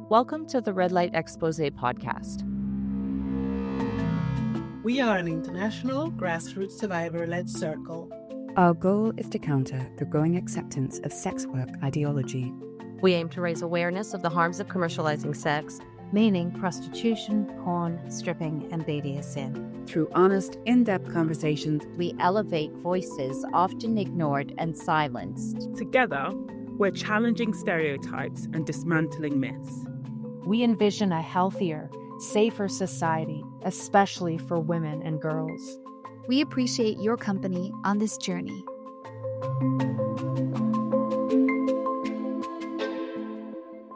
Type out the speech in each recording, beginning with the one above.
Welcome to the Red Light Expose podcast. We are an international grassroots survivor-led circle. Our goal is to counter the growing acceptance of sex work ideology. We aim to raise awareness of the harms of commercializing sex, meaning prostitution, porn, stripping, and BDSM. Through honest, in-depth conversations, we elevate voices often ignored and silenced. Together, we're challenging stereotypes and dismantling myths. We envision a healthier, safer society, especially for women and girls. We appreciate your company on this journey.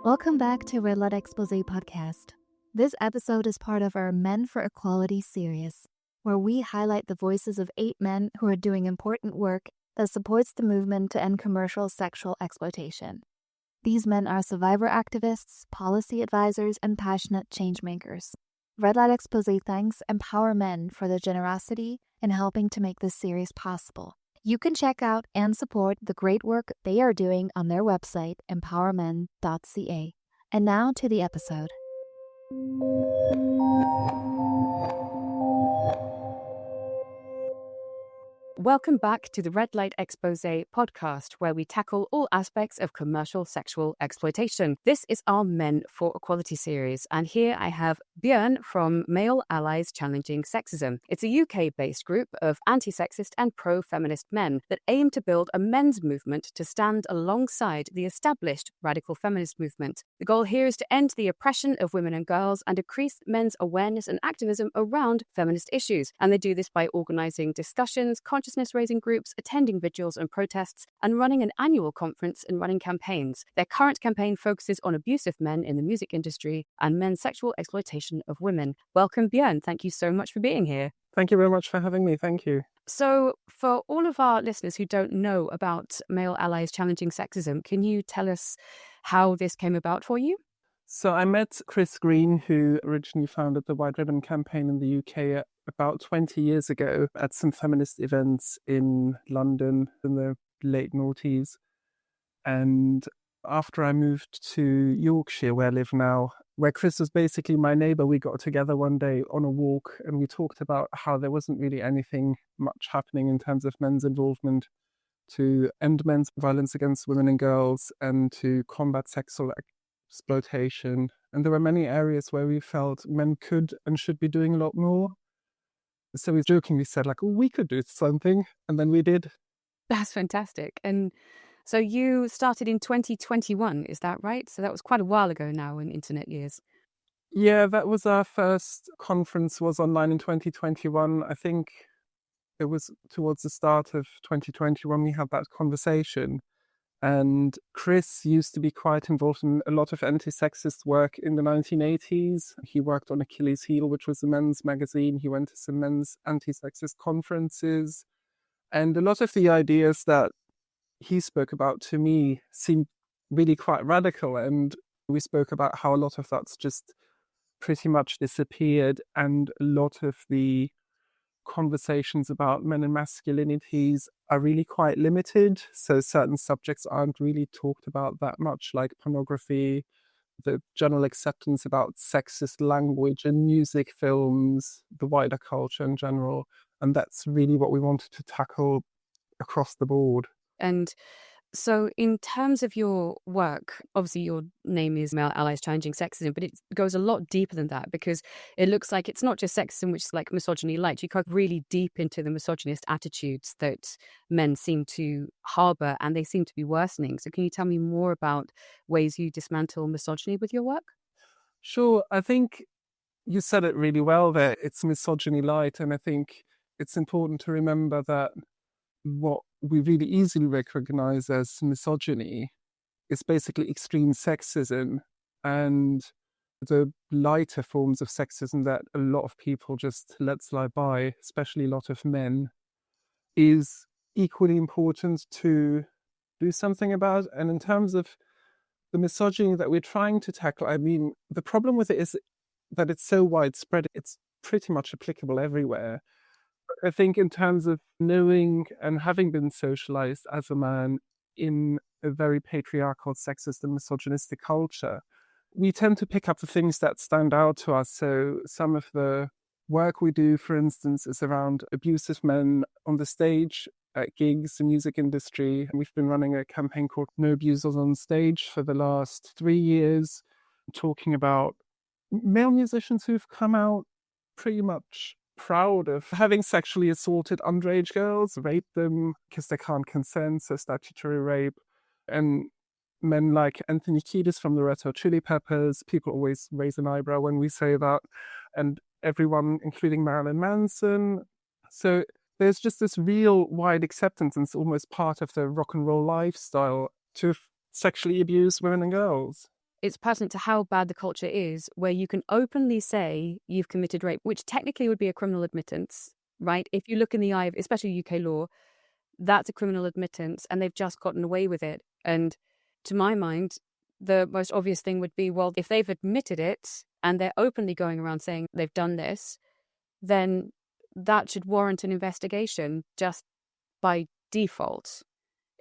Welcome back to Red Light Expose podcast. This episode is part of our Men for Equality series, where we highlight the voices of 8 men who are doing important work that supports the movement to end commercial sexual exploitation. These men are survivor activists, policy advisors, and passionate changemakers. Red Light Expose thanks Empower Men for their generosity in helping to make this series possible. You can check out and support the great work they are doing on their website, empowermen.ca. And now to the episode. welcome back to the Red Light Expose podcast, where we tackle all aspects of commercial sexual exploitation. This is our Men for Equality series, and here I have Björn from Male Allies Challenging Sexism. It's a UK-based group of anti-sexist and pro-feminist men that aim to build a men's movement to stand alongside the established radical feminist movement. The goal here is to end the oppression of women and girls and increase men's awareness and activism around feminist issues. And they do this by organising discussions, consciousness-raising groups, attending vigils and protests, and running an annual conference and running campaigns. Their current campaign focuses on abusive men in the music industry and men's sexual exploitation of women. Welcome, Björn. Thank you so much for being here. Thank you very much for having me. Thank you. So, for all of our listeners who don't know about Male Allies Challenging Sexism, can you tell us how this came about for you? So I met Chris Green, who originally founded the White Ribbon campaign in the UK about 20 years ago at some feminist events in London in the late noughties. And after I moved to Yorkshire, where I live now, where Chris was basically my neighbour, we got together one day on a walk and we talked about how there wasn't really anything much happening in terms of men's involvement to end men's violence against women and girls and to combat sexual exploitation. And there were many areas where we felt men could and should be doing a lot more. So we jokingly said, like, oh, we could do something. And then we did. That's fantastic. And so you started in 2021, is that right? So that was quite a while ago now in internet years. Yeah, that was our first conference, was online in 2021. I think it was towards the start of 2021 we had that conversation. And Chris used to be quite involved in a lot of anti-sexist work in the 1980s. He worked on Achilles' Heel, which was a men's magazine. He went to some men's anti-sexist conferences. And a lot of the ideas that he spoke about to me seemed really quite radical. And we spoke about how a lot of that's just pretty much disappeared. And a lot of the conversations about men and masculinities are really quite limited. So certain subjects aren't really talked about that much, like pornography, the general acceptance about sexist language in music, films, the wider culture in general. And that's really what we wanted to tackle across the board. And so in terms of your work, obviously your name is Male Allies Challenging Sexism, but it goes a lot deeper than that, because it looks like it's not just sexism, which is like misogyny light. You go really deep into the misogynist attitudes that men seem to harbour, and they seem to be worsening. So can you tell me more about ways you dismantle misogyny with your work? Sure. I think you said it really well there. It's misogyny light. And I think it's important to remember that what we really easily recognize as misogyny is basically extreme sexism, and the lighter forms of sexism that a lot of people just let slide by, especially a lot of men, is equally important to do something about. And in terms of the misogyny that we're trying to tackle, I mean, the problem with it is that it's so widespread, it's pretty much applicable everywhere. I think in terms of knowing and having been socialized as a man in a very patriarchal, sexist and misogynistic culture, we tend to pick up the things that stand out to us. So some of the work we do, for instance, is around abusive men on the stage at gigs, the music industry. And we've been running a campaign called No Abusers on Stage for the last 3 years, talking about male musicians who've come out pretty much proud of having sexually assaulted underage girls, raped them because they can't consent, so statutory rape. And men like Anthony Kiedis from the Red Hot Chili Peppers, people always raise an eyebrow when we say that, and everyone, including Marilyn Manson. So there's just this real wide acceptance, and it's almost part of the rock and roll lifestyle to sexually abuse women and girls. It's pertinent to how bad the culture is, where you can openly say you've committed rape, which technically would be a criminal admittance, right? If you look in the eye of, especially UK law, that's a criminal admittance, and they've just gotten away with it. And to my mind, the most obvious thing would be, well, if they've admitted it and they're openly going around saying they've done this, then that should warrant an investigation just by default,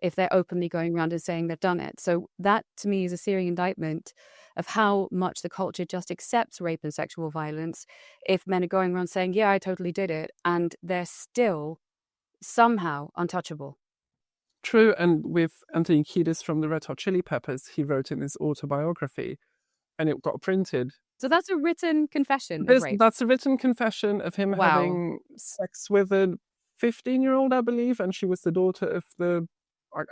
if they're openly going around and saying they've done it. So that, to me, is a searing indictment of how much the culture just accepts rape and sexual violence if men are going around saying, yeah, I totally did it, and they're still somehow untouchable. True, and with Anthony Kiedis from the Red Hot Chili Peppers, he wrote in his autobiography, and it got printed. So that's a written confession of rape. That's a written confession of him Wow. having sex with a 15-year-old, I believe, and she was the daughter of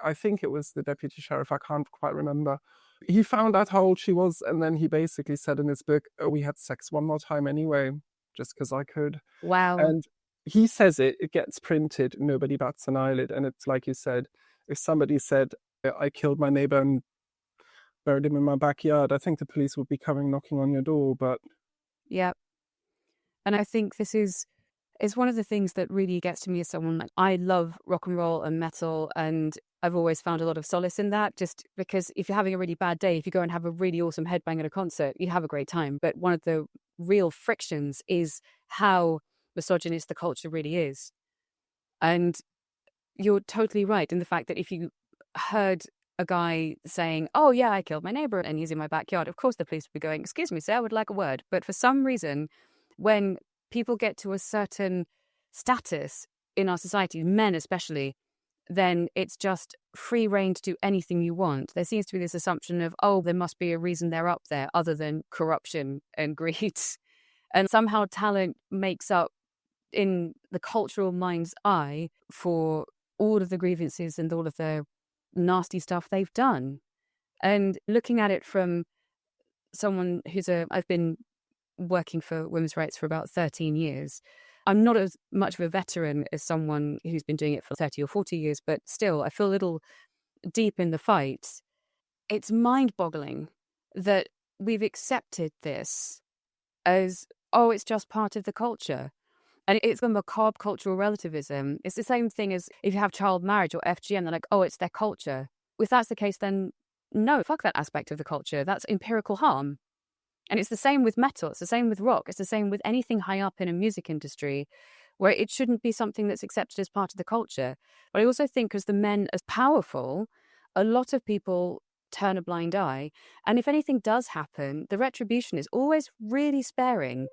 I think it was the deputy sheriff, I can't quite remember. He found out how old she was, and then he basically said in his book, oh, we had sex one more time anyway, just because I could. Wow. And he says it gets printed, nobody bats an eyelid. And it's like you said, if somebody said, I killed my neighbor and buried him in my backyard, I think the police would be coming knocking on your door. But yeah. And I think this is one of the things that really gets to me as someone like, I love rock and roll and metal, and I've always found a lot of solace in that, just because if you're having a really bad day, if you go and have a really awesome headbang at a concert, you have a great time. But one of the real frictions is how misogynist the culture really is. And you're totally right in the fact that if you heard a guy saying, oh yeah, I killed my neighbor and he's in my backyard, of course the police would be going, excuse me, sir, I would like a word. But for some reason, when people get to a certain status in our society, men especially, then it's just free reign to do anything you want. There seems to be this assumption of, oh, there must be a reason they're up there other than corruption and greed. And somehow talent makes up in the cultural mind's eye for all of the grievances and all of the nasty stuff they've done. And looking at it from someone I've been working for women's rights for about 13 years. I'm not as much of a veteran as someone who's been doing it for 30 or 40 years, but still, I feel a little deep in the fight. It's mind-boggling that we've accepted this as, oh, it's just part of the culture. And it's a macabre cultural relativism. It's the same thing as if you have child marriage or FGM, they're like, oh, it's their culture. If that's the case, then no, fuck that aspect of the culture. That's empirical harm. And it's the same with metal. It's the same with rock. It's the same with anything high up in a music industry where it shouldn't be something that's accepted as part of the culture. But I also think as the men are powerful, a lot of people turn a blind eye. And if anything does happen, the retribution is always really sparing.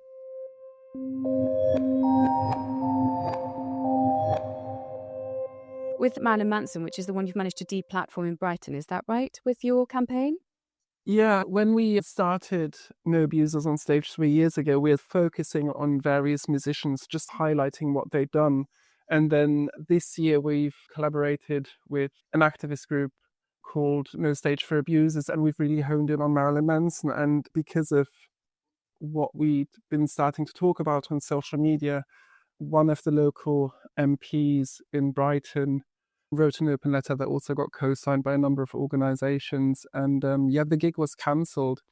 With Male and Manson, which is the one you've managed to deplatform in Brighton, is that right, with your campaign? yeah, when we started No Abusers on Stage 3 years ago, we were focusing on various musicians, just highlighting what they'd done. And then this year we've collaborated with an activist group called No Stage for Abusers, and we've really honed in on Marilyn Manson. And because of what we'd been starting to talk about on social media, one of the local MPs in Brighton wrote an open letter that also got co-signed by a number of organizations. And the gig was cancelled.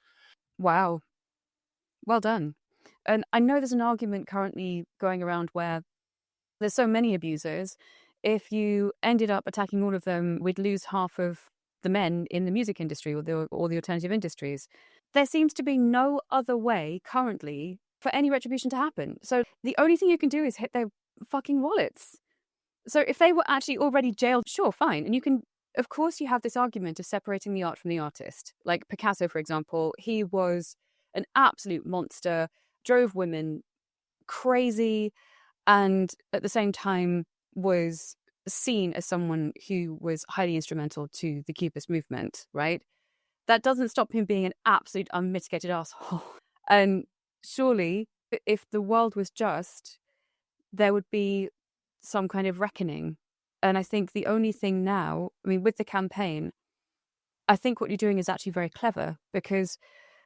Wow. Well done. And I know there's an argument currently going around where there's so many abusers. If you ended up attacking all of them, we'd lose half of the men in the music industry or the alternative industries. There seems to be no other way currently for any retribution to happen. So the only thing you can do is hit their fucking wallets. So if they were actually already jailed, sure, fine. And you can of course, you have this argument of separating the art from the artist. Like Picasso, for example, he was an absolute monster, drove women crazy, and at the same time was seen as someone who was highly instrumental to the Cubist movement, right? That doesn't stop him being an absolute unmitigated asshole. And surely, if the world was just, there would be some kind of reckoning. And I think the only thing now, I mean, with the campaign, I think what you're doing is actually very clever, because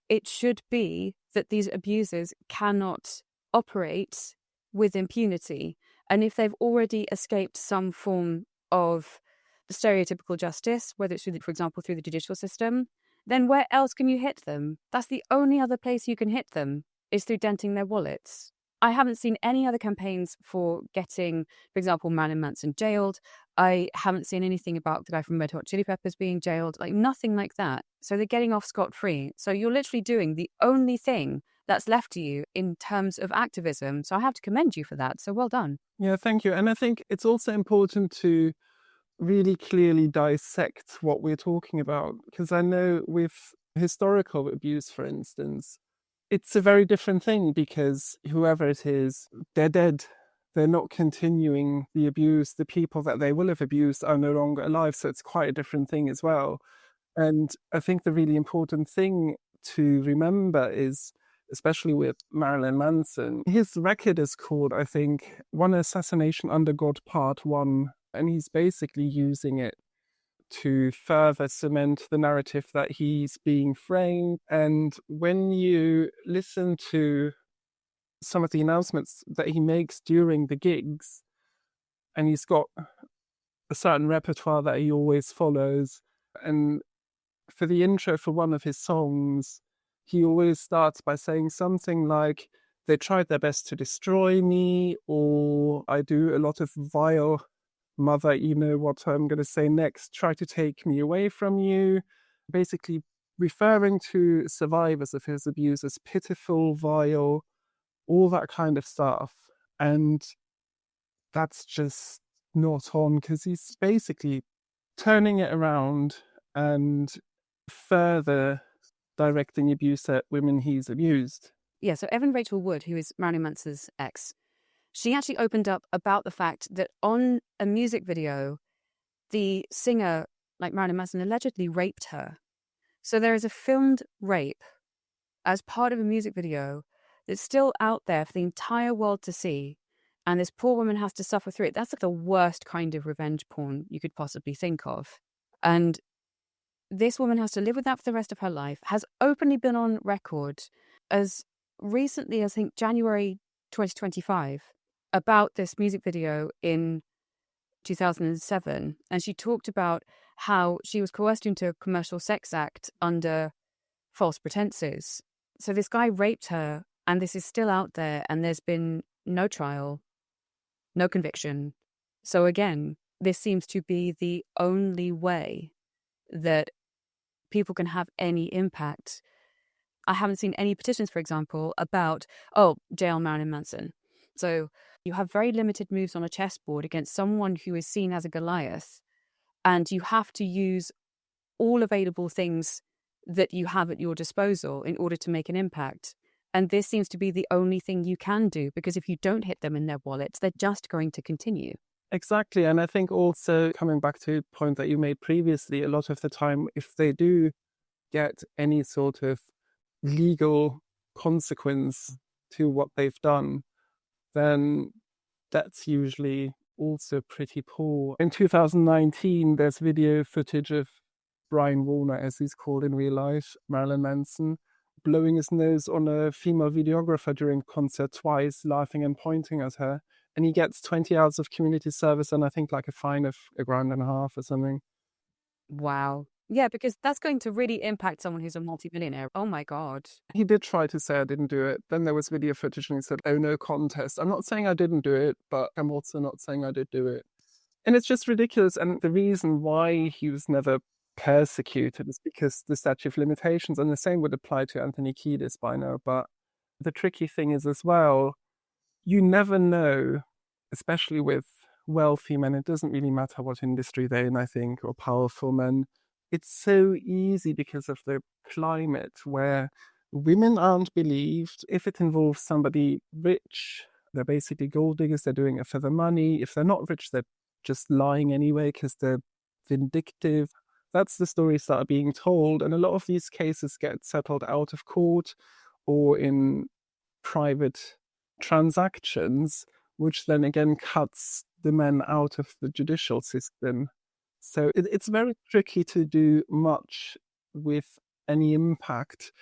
it should be that these abusers cannot operate with impunity. And if they've already escaped some form of stereotypical justice, whether it's, for example, through the judicial system, then where else can you hit them? That's the only other place you can hit them, is through denting their wallets. I haven't seen any other campaigns for getting, for example, Marilyn Manson jailed. I haven't seen anything about the guy from Red Hot Chili Peppers being jailed, like nothing like that. So they're getting off scot-free. So you're literally doing the only thing that's left to you in terms of activism. So I have to commend you for that. So well done. Yeah, thank you. And I think it's also important to really clearly dissect what we're talking about, because I know with historical abuse, for instance, it's a very different thing, because whoever it is, they're dead. They're not continuing the abuse. The people that they will have abused are no longer alive. So it's quite a different thing as well. And I think the really important thing to remember is, especially with Marilyn Manson, his record is called, I think, One Assassination Under God Part 1. And he's basically using it to further cement the narrative that he's being framed. And when you listen to some of the announcements that he makes during the gigs, and he's got a certain repertoire that he always follows, and for the intro for one of his songs, he always starts by saying something like, "They tried their best to destroy me," or "I do a lot of vile, mother, you know what I'm going to say next, try to take me away from you," basically referring to survivors of his abuse as pitiful, vile, all that kind of stuff. And that's just not on, because he's basically turning it around and further directing abuse at women he's abused. Yeah, so Evan Rachel Wood, who is Marilyn Manson's ex, she actually opened up about the fact that on a music video, the singer, like Marilyn Manson, allegedly raped her. So there is a filmed rape as part of a music video that's still out there for the entire world to see. And this poor woman has to suffer through it. That's like the worst kind of revenge porn you could possibly think of. And this woman has to live with that for the rest of her life, has openly been on record as recently as, I think, January 2025, about this music video in 2007. And she talked about how she was coerced into a commercial sex act under false pretenses. So this guy raped her, and this is still out there, and there's been no trial, no conviction. So again, this seems to be the only way that people can have any impact. I haven't seen any petitions, for example, about, jail Marilyn Manson. So you have very limited moves on a chessboard against someone who is seen as a Goliath, and you have to use all available things that you have at your disposal in order to make an impact. And this seems to be the only thing you can do, because if you don't hit them in their wallets, they're just going to continue. Exactly. And I think also, coming back to a point that you made previously, a lot of the time, if they do get any sort of legal consequence to what they've done, then that's usually also pretty poor. In 2019, there's video footage of Brian Warner, as he's called in real life, Marilyn Manson, blowing his nose on a female videographer during a concert twice, laughing and pointing at her. And he gets 20 hours of community service and I think like a fine of $1.5 or something. Wow. Yeah, because that's going to really impact someone who's a multi-millionaire. Oh my God. He did try to say I didn't do it. Then there was video footage and he said, "Oh, no contest. I'm not saying I didn't do it, but I'm also not saying I did do it." And it's just ridiculous. And the reason why he was never persecuted is because the statute of limitations, and the same would apply to Anthony Kiedis by now. But the tricky thing is as well, you never know, especially with wealthy men, it doesn't really matter what industry they're in, I think, or powerful men. It's so easy because of the climate where women aren't believed. If it involves somebody rich, they're basically gold diggers, they're doing it for the money. If they're not rich, they're just lying anyway because they're vindictive. That's the stories that are being told. And a lot of these cases get settled out of court or in private transactions, which then again cuts the men out of the judicial system. So it's very tricky to do much with any impact.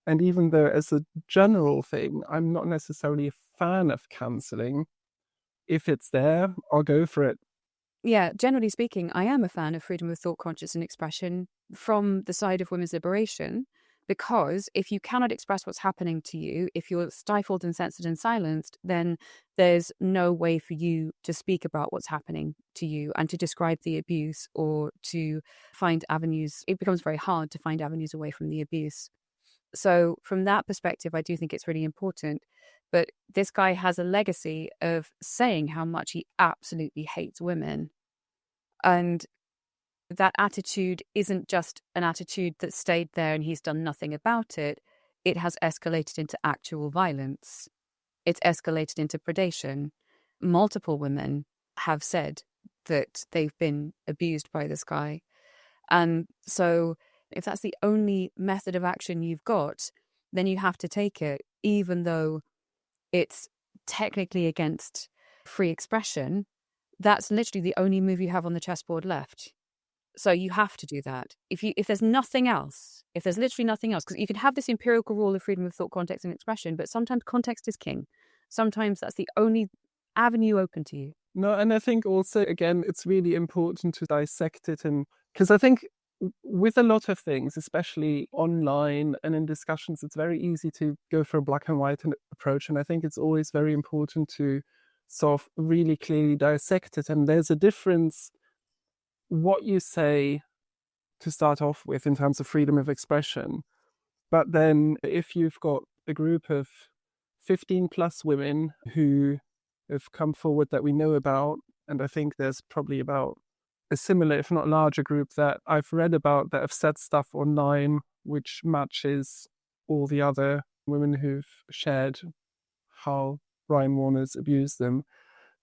And even though as a general thing, I'm not necessarily a fan of cancelling, if it's there, I'll go for it. Yeah, generally speaking, I am a fan of freedom of thought, conscience and expression from the side of women's liberation, because if you cannot express what's happening to you, if you're stifled and censored and silenced, then there's no way for you to speak about what's happening to you and to describe the abuse or to find avenues. It becomes very hard to find avenues away from the abuse. So from that perspective, I do think it's really important. But this guy has a legacy of saying how much he absolutely hates women. And that attitude isn't just an attitude that stayed there and he's done nothing about it. It has escalated into actual violence. It's escalated into predation. Multiple women have said that they've been abused by this guy. And so if that's the only method of action you've got, then you have to take it, even though it's technically against free expression. That's literally the only move you have on the chessboard left. So you have to do that. If there's nothing else, if there's literally nothing else, because you can have this empirical rule of freedom of thought, context and expression, but sometimes context is king. Sometimes that's the only avenue open to you. No, and I think also, again, it's really important to dissect it. And because I think with a lot of things, especially online and in discussions, it's very easy to go for a black and white approach. And I think it's always very important to sort of really clearly dissect it. And there's a difference what you say to start off with in terms of freedom of expression. But then if you've got a group of 15 plus women who have come forward that we know about, and I think there's probably about a similar, if not larger group that I've read about that have said stuff online which matches all the other women who've shared how Brian Warner's abused them.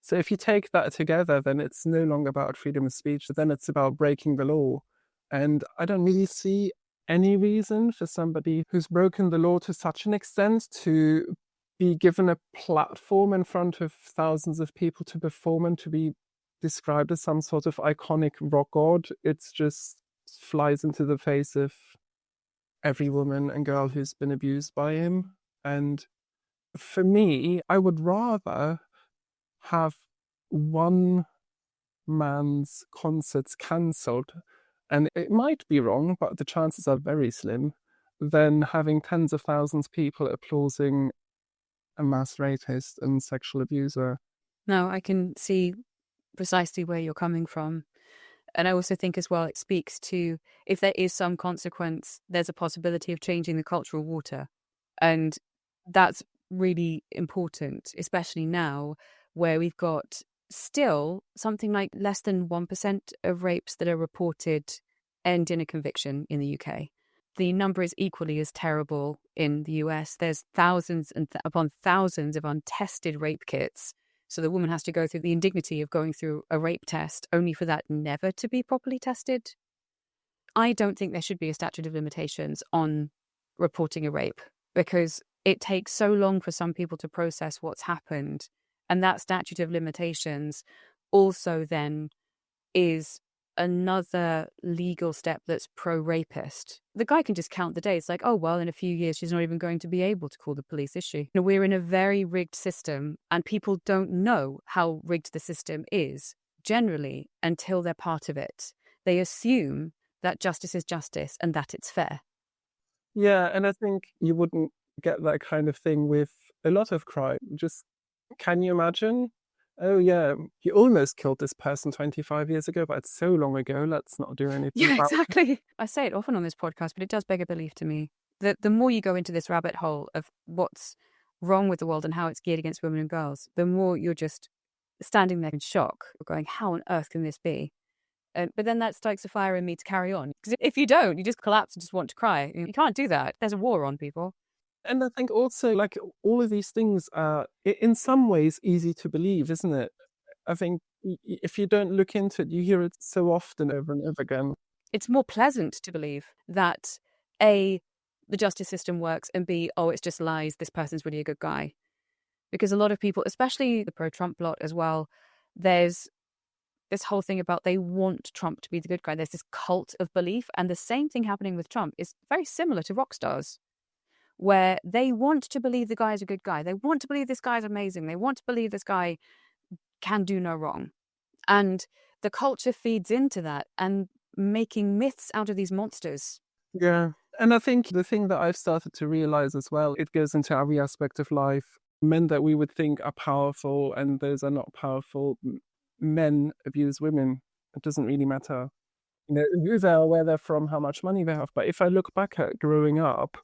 So if you take that together, then it's no longer about freedom of speech, then it's about breaking the law. And I don't really see any reason for somebody who's broken the law to such an extent to be given a platform in front of thousands of people to perform and to be described as some sort of iconic rock god. It's just flies into the face of every woman and girl who's been abused by him. And for me, I would rather have one man's concerts cancelled, and it might be wrong, but the chances are very slim, than having tens of thousands of people applauding a mass rapist and sexual abuser. No, I can see precisely where you're coming from. And I also think as well, it speaks to, if there is some consequence, there's a possibility of changing the cultural water. And that's really important, especially now where we've got still something like less than 1% of rapes that are reported end in a conviction in the UK. The number is equally as terrible in the US. There's thousands and upon thousands of untested rape kits. So the woman has to go through the indignity of going through a rape test only for that never to be properly tested. I don't think there should be a statute of limitations on reporting a rape, because it takes so long for some people to process what's happened. And that statute of limitations also then is another legal step that's pro-rapist. The guy can just count the days, like, oh, well, in a few years, she's not even going to be able to call the police, is she? We're in a very rigged system, and people don't know how rigged the system is, generally, until they're part of it. They assume that justice is justice and that it's fair. Yeah, and I think you wouldn't get that kind of thing with a lot of crime. Just, can you imagine? Oh yeah, he almost killed this person 25 years ago, but it's so long ago, let's not do anything Yeah, about exactly. it. I say it often on this podcast, but it does beg a belief to me that the more you go into this rabbit hole of what's wrong with the world and how it's geared against women and girls, the more you're just standing there in shock, going, how on earth can this be? But then that strikes a fire in me to carry on. Because if you don't, you just collapse and just want to cry. You can't do that. There's a war on people. And I think also, like, all of these things are, in some ways, easy to believe, isn't it? I think if you don't look into it, you hear it so often over and over again. It's more pleasant to believe that A, the justice system works, and B, oh, it's just lies, this person's really a good guy. Because a lot of people, especially the pro-Trump lot as well, there's this whole thing about they want Trump to be the good guy. There's this cult of belief. And the same thing happening with Trump is very similar to rock stars, where they want to believe the guy's a good guy. They want to believe this guy's amazing. They want to believe this guy can do no wrong. And the culture feeds into that and making myths out of these monsters. Yeah. And I think the thing that I've started to realize as well, it goes into every aspect of life. Men that we would think are powerful and those are not powerful. Men abuse women. It doesn't really matter, who they are, where they're from, how much money they have. But if I look back at growing up,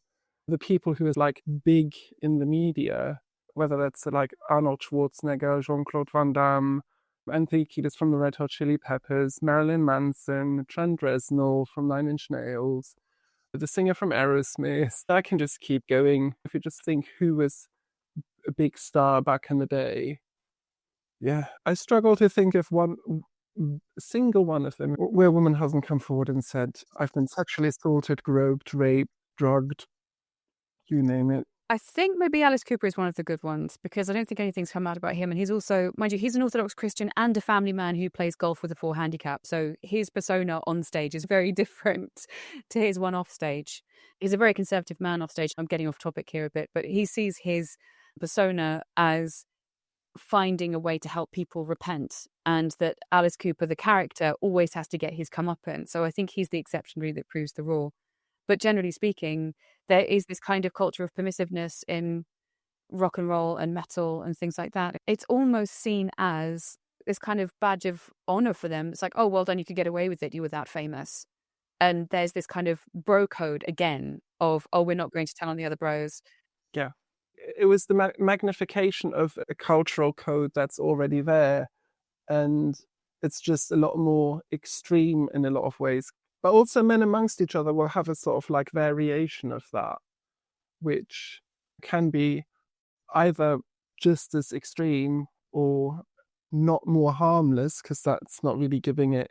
the people who are like big in the media, whether that's like Arnold Schwarzenegger, Jean-Claude Van Damme, Anthony Kiedis from the Red Hot Chili Peppers, Marilyn Manson, Trent Reznor from Nine Inch Nails, the singer from Aerosmith. I can just keep going. If you just think who was a big star back in the day. Yeah, I struggle to think of one single one of them where a woman hasn't come forward and said, I've been sexually assaulted, groped, raped, drugged, you name it. I think maybe Alice Cooper is one of the good ones, because I don't think anything's come out about him. And he's also, mind you, he's an Orthodox Christian and a family man who plays golf with a 4 handicap. So his persona on stage is very different to his one off stage. He's a very conservative man off stage. I'm getting off topic here a bit, but he sees his persona as finding a way to help people repent, and that Alice Cooper, the character, always has to get his comeuppance. So I think he's the exception really that proves the rule. But generally speaking, there is this kind of culture of permissiveness in rock and roll and metal and things like that. It's almost seen as this kind of badge of honor for them. It's like, oh, well done, you could get away with it, you were that famous. And there's this kind of bro code again of, oh, we're not going to tell on the other bros. Yeah. It was the magnification of a cultural code that's already there. And it's just a lot more extreme in a lot of ways. But also men amongst each other will have a sort of like variation of that, which can be either just as extreme or not more harmless, because that's not really giving it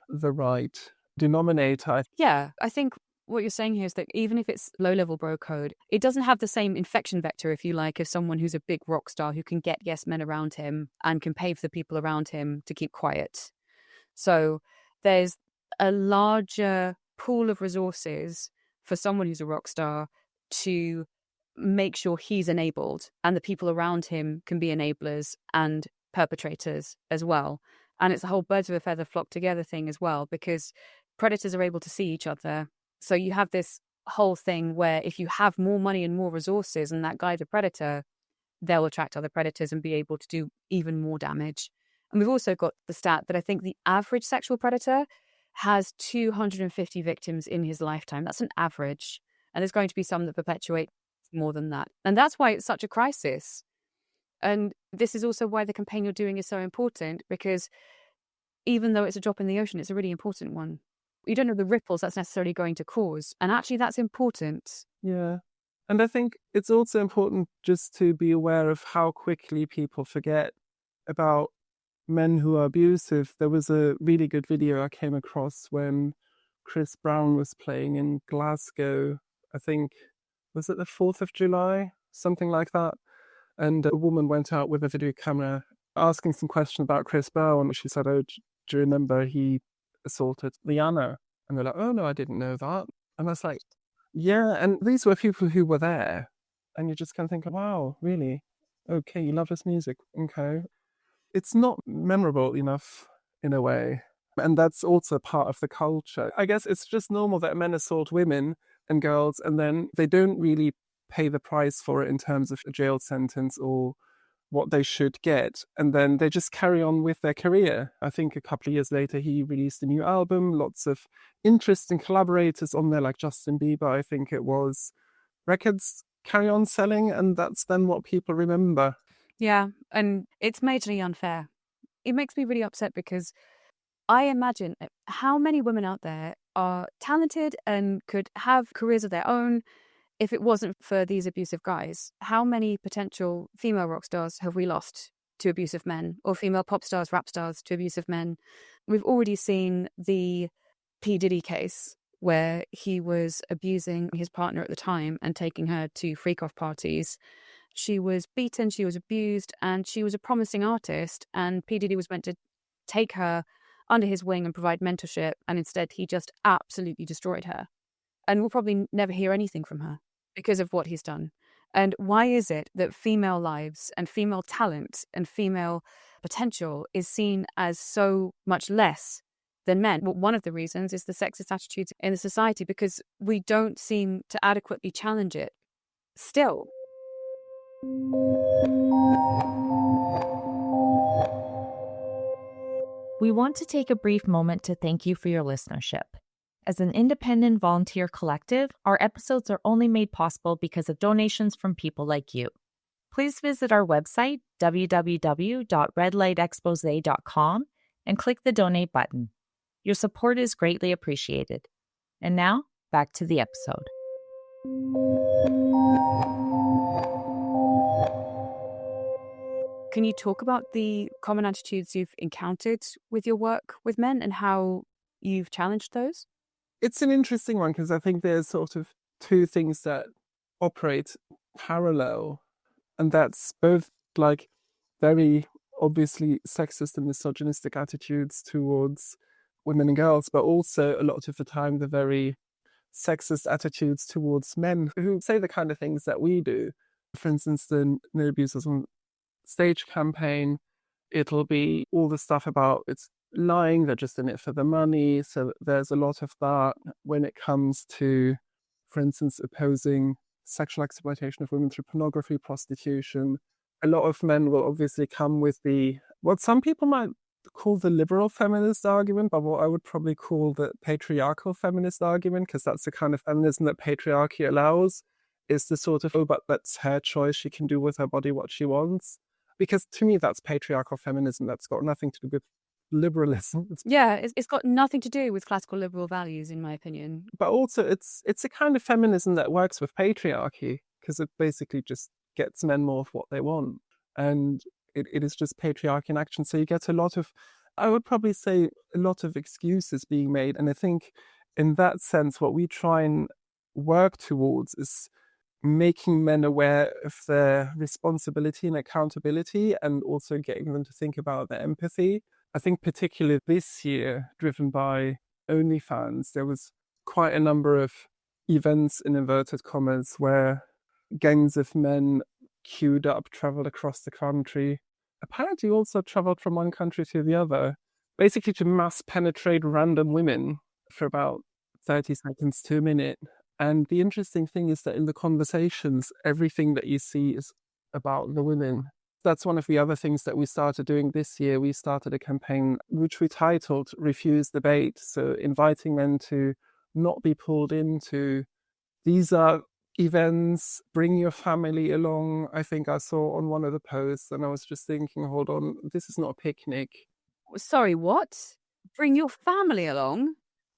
the right denominator. Yeah, I think what you're saying here is that even if it's low-level bro code, it doesn't have the same infection vector, if you like, as someone who's a big rock star who can get yes men around him and can pay for the people around him to keep quiet. So there's a larger pool of resources for someone who's a rock star to make sure he's enabled, and the people around him can be enablers and perpetrators as well. And it's a whole birds of a feather flock together thing as well, because predators are able to see each other. So you have this whole thing where if you have more money and more resources and that guy's a predator, they'll attract other predators and be able to do even more damage. And we've also got the stat that I think the average sexual predator has 250 victims in his lifetime. That's an average. And there's going to be some that perpetuate more than that. And that's why it's such a crisis. And this is also why the campaign you're doing is so important, because even though it's a drop in the ocean, it's a really important one. You don't know the ripples that's necessarily going to cause. And actually, that's important. Yeah. And I think it's also important just to be aware of how quickly people forget about men who are abusive. There was a really good video I came across when Chris Brown was playing in Glasgow. I think, was it the 4th of July? Something like that. And a woman went out with a video camera asking some questions about Chris Brown. She said, oh, do you remember he assaulted Rihanna? And they're like, oh no, I didn't know that. And I was like, yeah. And these were people who were there. And you just kind of think, wow, really? Okay, you love his music. Okay. It's not memorable enough in a way. And that's also part of the culture. I guess it's just normal that men assault women and girls, and then they don't really pay the price for it in terms of a jail sentence or what they should get. And then they just carry on with their career. I think a couple of years later, he released a new album, lots of interesting collaborators on there, like Justin Bieber, I think it was. Records carry on selling, and that's then what people remember. Yeah, and it's majorly unfair. it makes me really upset because I imagine how many women out there are talented and could have careers of their own if it wasn't for these abusive guys. How many potential female rock stars have we lost to abusive men, or female pop stars, rap stars to abusive men? We've already seen the P. Diddy case where he was abusing his partner at the time and taking her to freak-off parties. She was beaten, she was abused, and she was a promising artist, and P. Diddy was meant to take her under his wing and provide mentorship, and instead he just absolutely destroyed her. And we'll probably never hear anything from her because of what he's done. And why is it that female lives and female talent and female potential is seen as so much less than men? Well, one of the reasons is the sexist attitudes in the society, because we don't seem to adequately challenge it still. We want to take a brief moment to thank you for your listenership. As an independent volunteer collective, our episodes are only made possible because of donations from people like you. Please visit our website, www.redlightexpose.com, and click the donate button. Your support is greatly appreciated. And now, back to the episode. Can you talk about the common attitudes you've encountered with your work with men and how you've challenged those? It's an interesting one because I think there's sort of two things that operate parallel, and that's both like very obviously sexist and misogynistic attitudes towards women and girls, but also a lot of the time the very sexist attitudes towards men who say the kind of things that we do. For instance, the No Abusers on Stage campaign, it'll be all the stuff about it's lying, they're just in it for the money. So there's a lot of that when it comes to, for instance, opposing sexual exploitation of women through pornography, prostitution. A lot of men will obviously come with what some people might call the liberal feminist argument, but what I would probably call the patriarchal feminist argument, because that's the kind of feminism that patriarchy allows, is the sort of, oh, but that's her choice, she can do with her body what she wants. Because to me, that's patriarchal feminism. That's got nothing to do with liberalism. Yeah, it's got nothing to do with classical liberal values, in my opinion. But also, it's a kind of feminism that works with patriarchy, because it basically just gets men more of what they want. And it is just patriarchy in action. So you get a lot of, I would probably say, a lot of excuses being made. And I think in that sense, what we try and work towards is making men aware of their responsibility and accountability, and also getting them to think about their empathy. I think particularly this year, driven by OnlyFans, there was quite a number of events, in inverted commas, where gangs of men queued up, travelled across the country, apparently also travelled from one country to the other, basically to mass penetrate random women for about 30 seconds to a minute. And the interesting thing is that in the conversations, everything that you see is about the women. That's one of the other things that we started doing this year. We started a campaign which we titled Refuse the Bait. So inviting men to not be pulled into, these are events, bring your family along. I think I saw on one of the posts, and I was just thinking, hold on, this is not a picnic. Sorry, what? Bring your family along?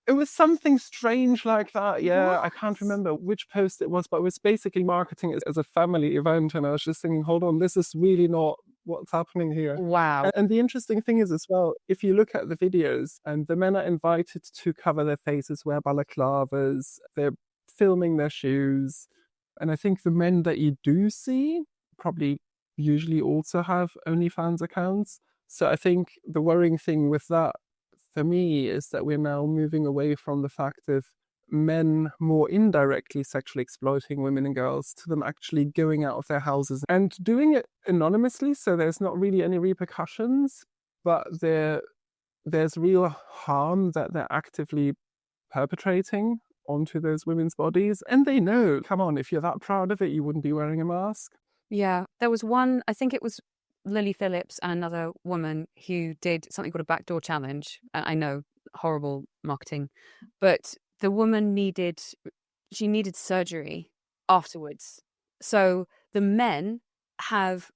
It was something strange like that. Yeah, What? I can't remember which post it was, but it was basically marketing it as a family event. And I was just thinking, hold on, this is really not what's happening here. Wow. And the interesting thing is as well, if you look at the videos, and the men are invited to cover their faces, wear balaclavas, they're filming their shoes. And I think the men that you do see probably usually also have OnlyFans accounts. So I think the worrying thing with that for me is that we're now moving away from the fact of men more indirectly sexually exploiting women and girls to them actually going out of their houses and doing it anonymously. So there's not really any repercussions, but there's real harm that they're actively perpetrating onto those women's bodies. And they know, come on, if you're that proud of it, you wouldn't be wearing a mask. Yeah, there was one, I think it was Lily Phillips and another woman who did something called a backdoor challenge. I know, horrible marketing, but the woman needed surgery afterwards. So the men have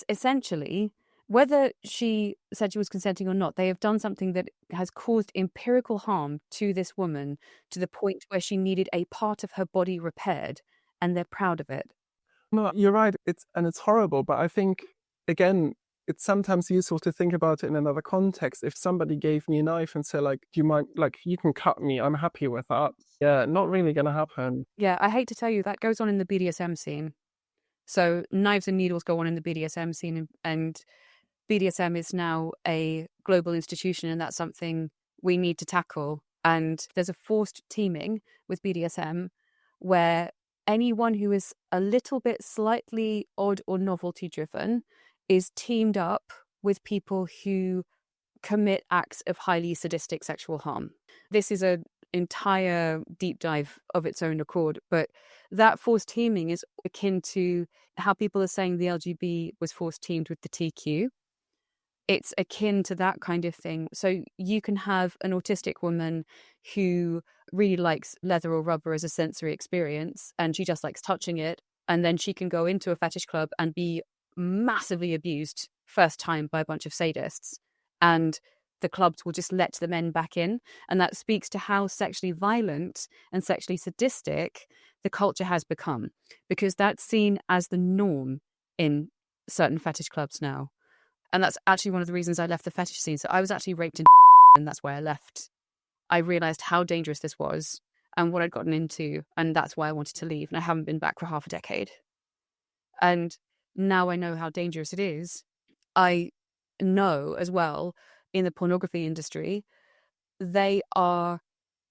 essentially Whether she said she was consenting or not, they have done something that has caused empirical harm to this woman to the point where she needed a part of her body repaired, and they're proud of it. No, you're right. It's horrible, but I think, again, it's sometimes useful to think about it in another context. If somebody gave me a knife and said, like, do you mind, like, you can cut me, I'm happy with that. Yeah, not really going to happen. Yeah, I hate to tell you, that goes on in the BDSM scene. So knives and needles go on in the BDSM scene, and BDSM is now a global institution, and that's something we need to tackle. And there's a forced teaming with BDSM where anyone who is a little bit slightly odd or novelty driven is teamed up with people who commit acts of highly sadistic sexual harm. This is an entire deep dive of its own accord, but that forced teaming is akin to how people are saying the LGB was forced teamed with the TQ. It's akin to that kind of thing. So you can have an autistic woman who really likes leather or rubber as a sensory experience, and she just likes touching it. And then she can go into a fetish club and be massively abused first time by a bunch of sadists. And the clubs will just let the men back in. And that speaks to how sexually violent and sexually sadistic the culture has become, because that's seen as the norm in certain fetish clubs now. And that's actually one of the reasons I left the fetish scene. So I was actually raped in and that's why I left. I realised how dangerous this was and what I'd gotten into, and that's why I wanted to leave. And I haven't been back for half a decade. And now I know how dangerous it is. I know as well, in the pornography industry, they are,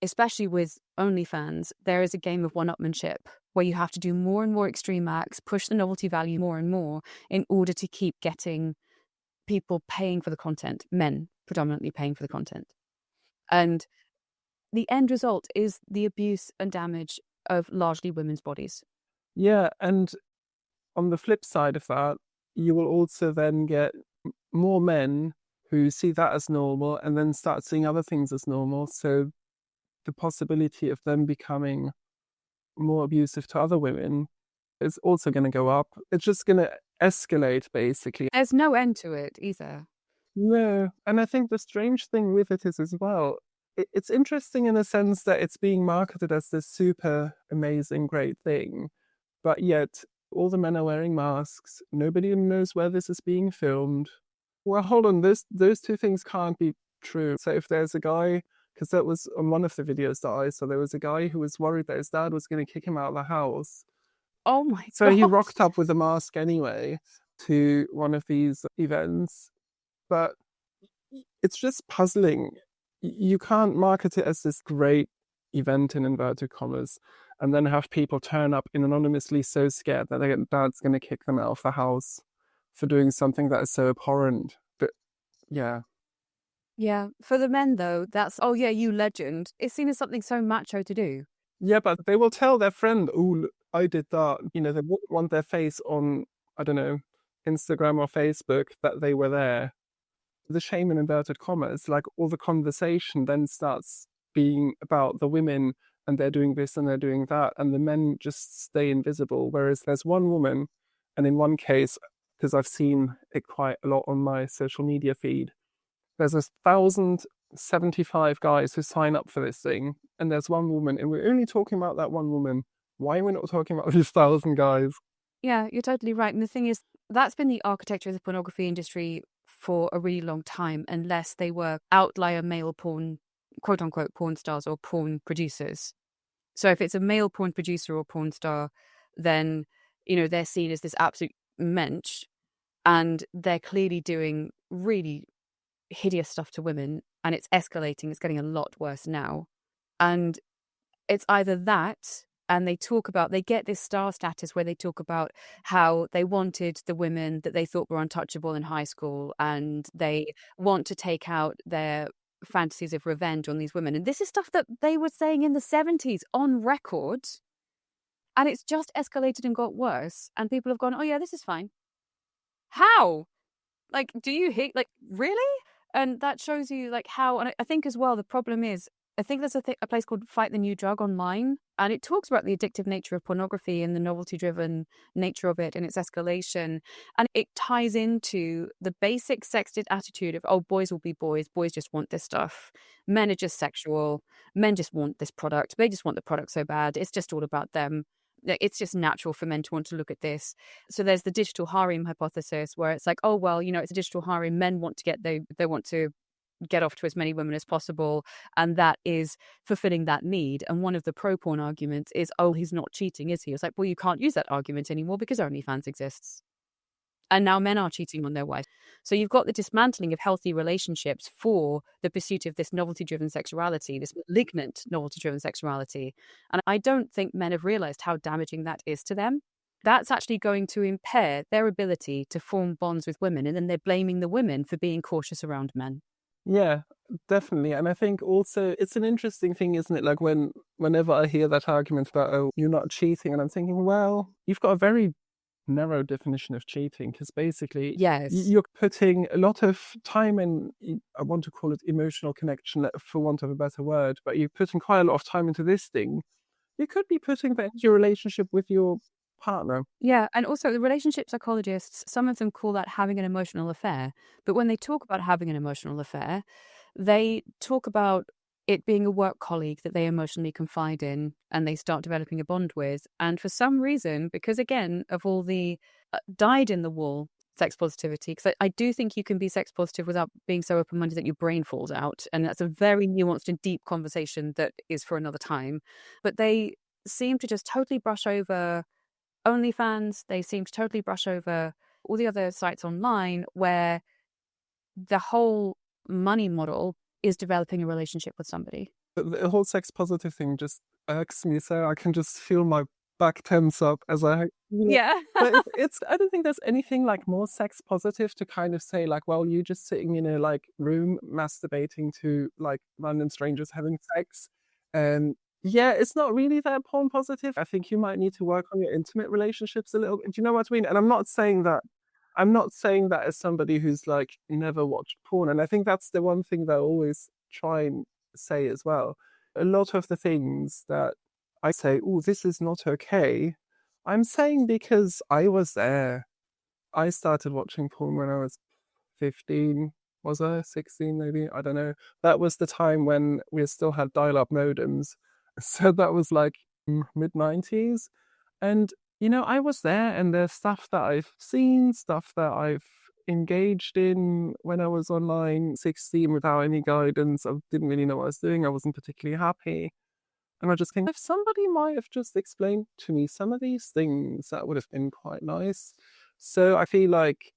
especially with OnlyFans, there is a game of one-upmanship where you have to do more and more extreme acts, push the novelty value more and more in order to keep getting people paying for the content, men predominantly paying for the content. And the end result is the abuse and damage of largely women's bodies. Yeah, and on the flip side of that, you will also then get more men who see that as normal and then start seeing other things as normal. So the possibility of them becoming more abusive to other women is also going to go up. It's just going to escalate, basically. There's no end to it either. No, and I think the strange thing with it is as well, it's interesting in a sense that it's being marketed as this super amazing, great thing, but yet all the men are wearing masks. Nobody knows where this is being filmed. Well, hold on, those two things can't be true. So if there's a guy, because that was on one of the videos that I saw, there was a guy who was worried that his dad was going to kick him out of the house. Oh my God. So he rocked up with a mask anyway to one of these events. But it's just puzzling. You can't market it as this great event in inverted commas and then have people turn up anonymously so scared that their dad's going to kick them out of the house for doing something that is so abhorrent. But yeah. Yeah. For the men, though, that's, oh yeah, you legend. It's seen as something so macho to do. Yeah, but they will tell their friend, oh, I did that. You know, they wouldn't want their face on, I don't know, Instagram or Facebook that they were there. The shame in inverted commas, like all the conversation then starts being about the women and they're doing this and they're doing that, and the men just stay invisible. Whereas there's one woman, and in one case, because I've seen it quite a lot on my social media feed, there's 1,075 guys who sign up for this thing, and there's one woman, and we're only talking about that one woman. Why are we not talking about these 1,000 guys? Yeah, you're totally right. And the thing is, that's been the architecture of the pornography industry for a really long time, unless they were outlier male porn, quote unquote, porn stars or porn producers. So if it's a male porn producer or porn star, then, you know, they're seen as this absolute mensch, and they're clearly doing really hideous stuff to women, and it's escalating. It's getting a lot worse now. And it's either that, and they get this star status where they talk about how they wanted the women that they thought were untouchable in high school, and they want to take out their fantasies of revenge on these women. And this is stuff that they were saying in the 70s on record. And it's just escalated and got worse. And people have gone, oh yeah, this is fine. How? Like, do you hate, like, really? And that shows you like how, and I think as well, the problem is I think there's a place called Fight the New Drug online, and it talks about the addictive nature of pornography and the novelty-driven nature of it and its escalation. And it ties into the basic sexist attitude of, oh, boys will be boys just want this stuff. Men are just sexual. Men just want this product. They just want the product so bad. It's just all about them. It's just natural for men to want to look at this. So there's the digital harem hypothesis where it's like, oh, well, it's a digital harem. Men want to they want to get off to as many women as possible, and that is fulfilling that need. And one of the pro porn arguments is, oh, he's not cheating, is he? It's like, well, you can't use that argument anymore because OnlyFans exists, and now men are cheating on their wives. So you've got the dismantling of healthy relationships for the pursuit of this novelty-driven sexuality, this malignant novelty-driven sexuality. And I don't think men have realized how damaging that is to them. That's actually going to impair their ability to form bonds with women, and then they're blaming the women for being cautious around men. Yeah, definitely. And I think also it's an interesting thing, isn't it? Like whenever I hear that argument about, oh, you're not cheating, and I'm thinking, well, you've got a very narrow definition of cheating, because basically Yes. you're putting a lot of time in, I want to call it emotional connection for want of a better word, but you're putting quite a lot of time into this thing. You could be putting that into your relationship with your partner. Yeah, and also the relationship psychologists, some of them call that having an emotional affair. But when they talk about having an emotional affair, they talk about it being a work colleague that they emotionally confide in and they start developing a bond with. And for some reason, because again, of all the dyed-in-the-wool sex positivity, because I do think you can be sex positive without being so open-minded that your brain falls out. And that's a very nuanced and deep conversation that is for another time. But they seem to just totally brush over OnlyFans. They seem to totally brush over all the other sites online where the whole money model is developing a relationship with somebody. The whole sex positive thing just irks me, so I can just feel my back tense up as I... Yeah. But I don't think there's anything like more sex positive to kind of say like, well, you're just sitting in a like room masturbating to like random strangers having sex. Yeah, it's not really that porn positive. I think you might need to work on your intimate relationships a little bit. Do you know what I mean? And I'm not saying that as somebody who's like never watched porn. And I think that's the one thing that I always try and say as well. A lot of the things that I say, oh, this is not okay, I'm saying because I was there. I started watching porn when I was 15. Was I 16 maybe? I don't know. That was the time when we still had dial-up modems. So that was like mid-90s. And, I was there, and there's stuff that I've seen, stuff that I've engaged in when I was online, 16, without any guidance. I didn't really know what I was doing. I wasn't particularly happy. And I just think if somebody might have just explained to me some of these things, that would have been quite nice. So I feel like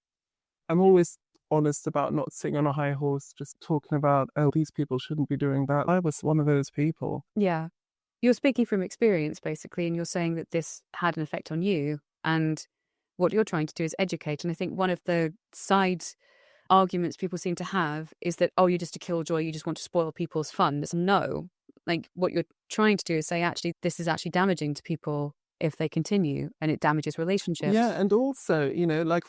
I'm always honest about not sitting on a high horse, just talking about, oh, these people shouldn't be doing that. I was one of those people. Yeah. You're speaking from experience, basically, and you're saying that this had an effect on you. And what you're trying to do is educate. And I think one of the side arguments people seem to have is that, oh, you're just a killjoy, you just want to spoil people's fun. It's no. Like, what you're trying to do is say, actually, this is actually damaging to people if they continue, and it damages relationships. Yeah, and also, like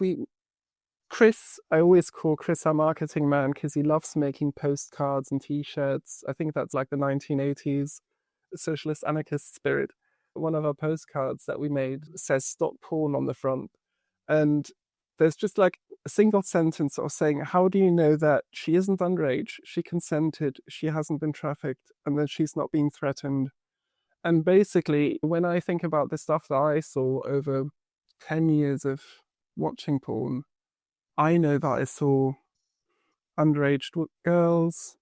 Chris, I always call Chris our marketing man because he loves making postcards and T-shirts. I think that's like the 1980s socialist anarchist spirit. One of our postcards that we made says "Stop porn" on the front. And there's just like a single sentence of saying, how do you know that she isn't underage, she consented, she hasn't been trafficked, and that she's not being threatened? And basically, when I think about the stuff that I saw over 10 years of watching porn, I know that I saw underage girls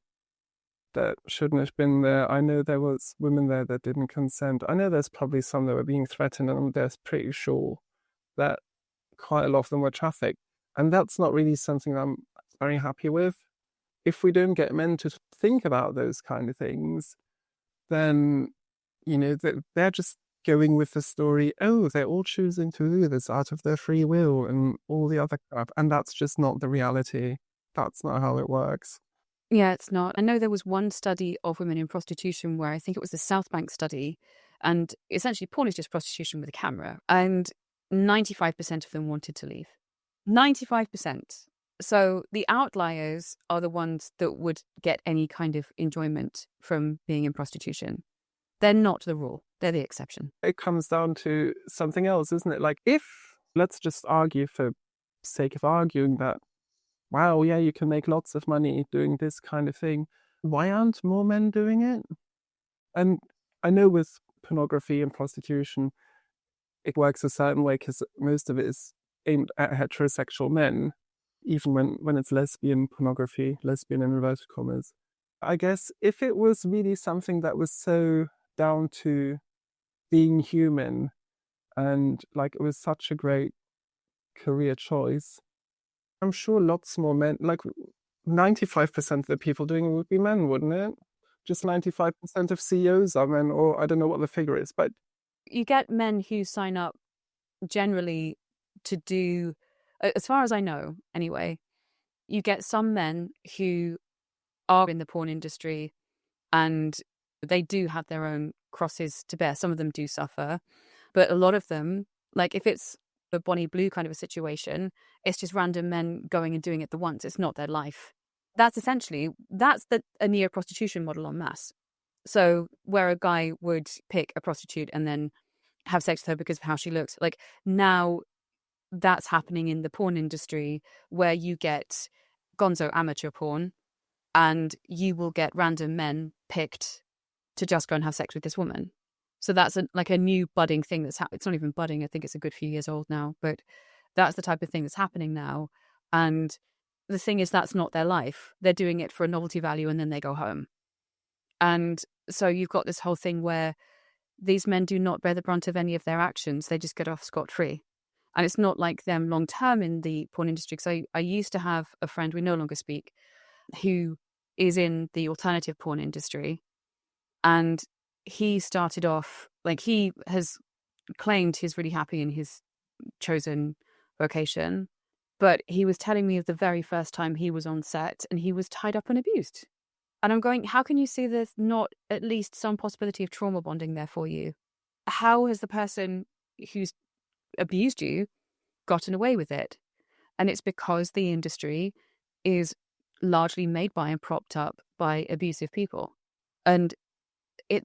that shouldn't have been there. I know there was women there that didn't consent. I know there's probably some that were being threatened, and I'm pretty sure that quite a lot of them were trafficked. And that's not really something that I'm very happy with. If we don't get men to think about those kind of things, then, they're just going with the story, oh, they're all choosing to do this out of their free will and all the other crap. And that's just not the reality. That's not how it works. Yeah, it's not. I know there was one study of women in prostitution where I think it was the South Bank study, and essentially porn is just prostitution with a camera, and 95% of them wanted to leave. 95%. So the outliers are the ones that would get any kind of enjoyment from being in prostitution. They're not the rule. They're the exception. It comes down to something else, isn't it? Like, if, let's just argue for sake of arguing that, wow, yeah, you can make lots of money doing this kind of thing. Why aren't more men doing it? And I know with pornography and prostitution, it works a certain way because most of it is aimed at heterosexual men, even when it's lesbian pornography, lesbian in inverted commas. I guess if it was really something that was so down to being human and like it was such a great career choice, I'm sure lots more men, like 95% of the people doing it would be men, wouldn't it? Just 95% of CEOs are men, or I don't know what the figure is, but you get men who sign up generally to do, as far as I know anyway, you get some men who are in the porn industry and they do have their own crosses to bear. Some of them do suffer, but a lot of them, like if it's a Bonnie Blue kind of a situation, it's just random men going and doing it the once. It's not their life. That's a neo-prostitution model en masse. So where a guy would pick a prostitute and then have sex with her because of how she looks, like now that's happening in the porn industry where you get gonzo amateur porn and you will get random men picked to just go and have sex with this woman. So that's a new budding thing that's it's not even budding. I think it's a good few years old now, but that's the type of thing that's happening now. And the thing is, that's not their life. They're doing it for a novelty value and then they go home. And so you've got this whole thing where these men do not bear the brunt of any of their actions. They just get off scot-free. And it's not like them long term in the porn industry. Because I used to have a friend, we no longer speak, who is in the alternative porn industry. And he started off, like he has claimed he's really happy in his chosen vocation. But he was telling me of the very first time he was on set and he was tied up and abused. And I'm going, how can you see there's not at least some possibility of trauma bonding there for you? How has the person who's abused you gotten away with it? And it's because the industry is largely made by and propped up by abusive people. And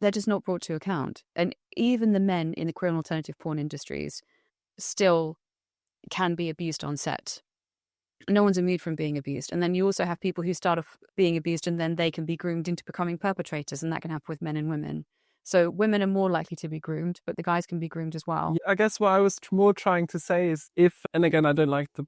they're just not brought to account. And even the men in the queer and alternative porn industries still can be abused on set. No one's immune from being abused. And then you also have people who start off being abused and then they can be groomed into becoming perpetrators, and that can happen with men and women. So women are more likely to be groomed, but the guys can be groomed as well. I guess what I was more trying to say is if, and again, I don't like the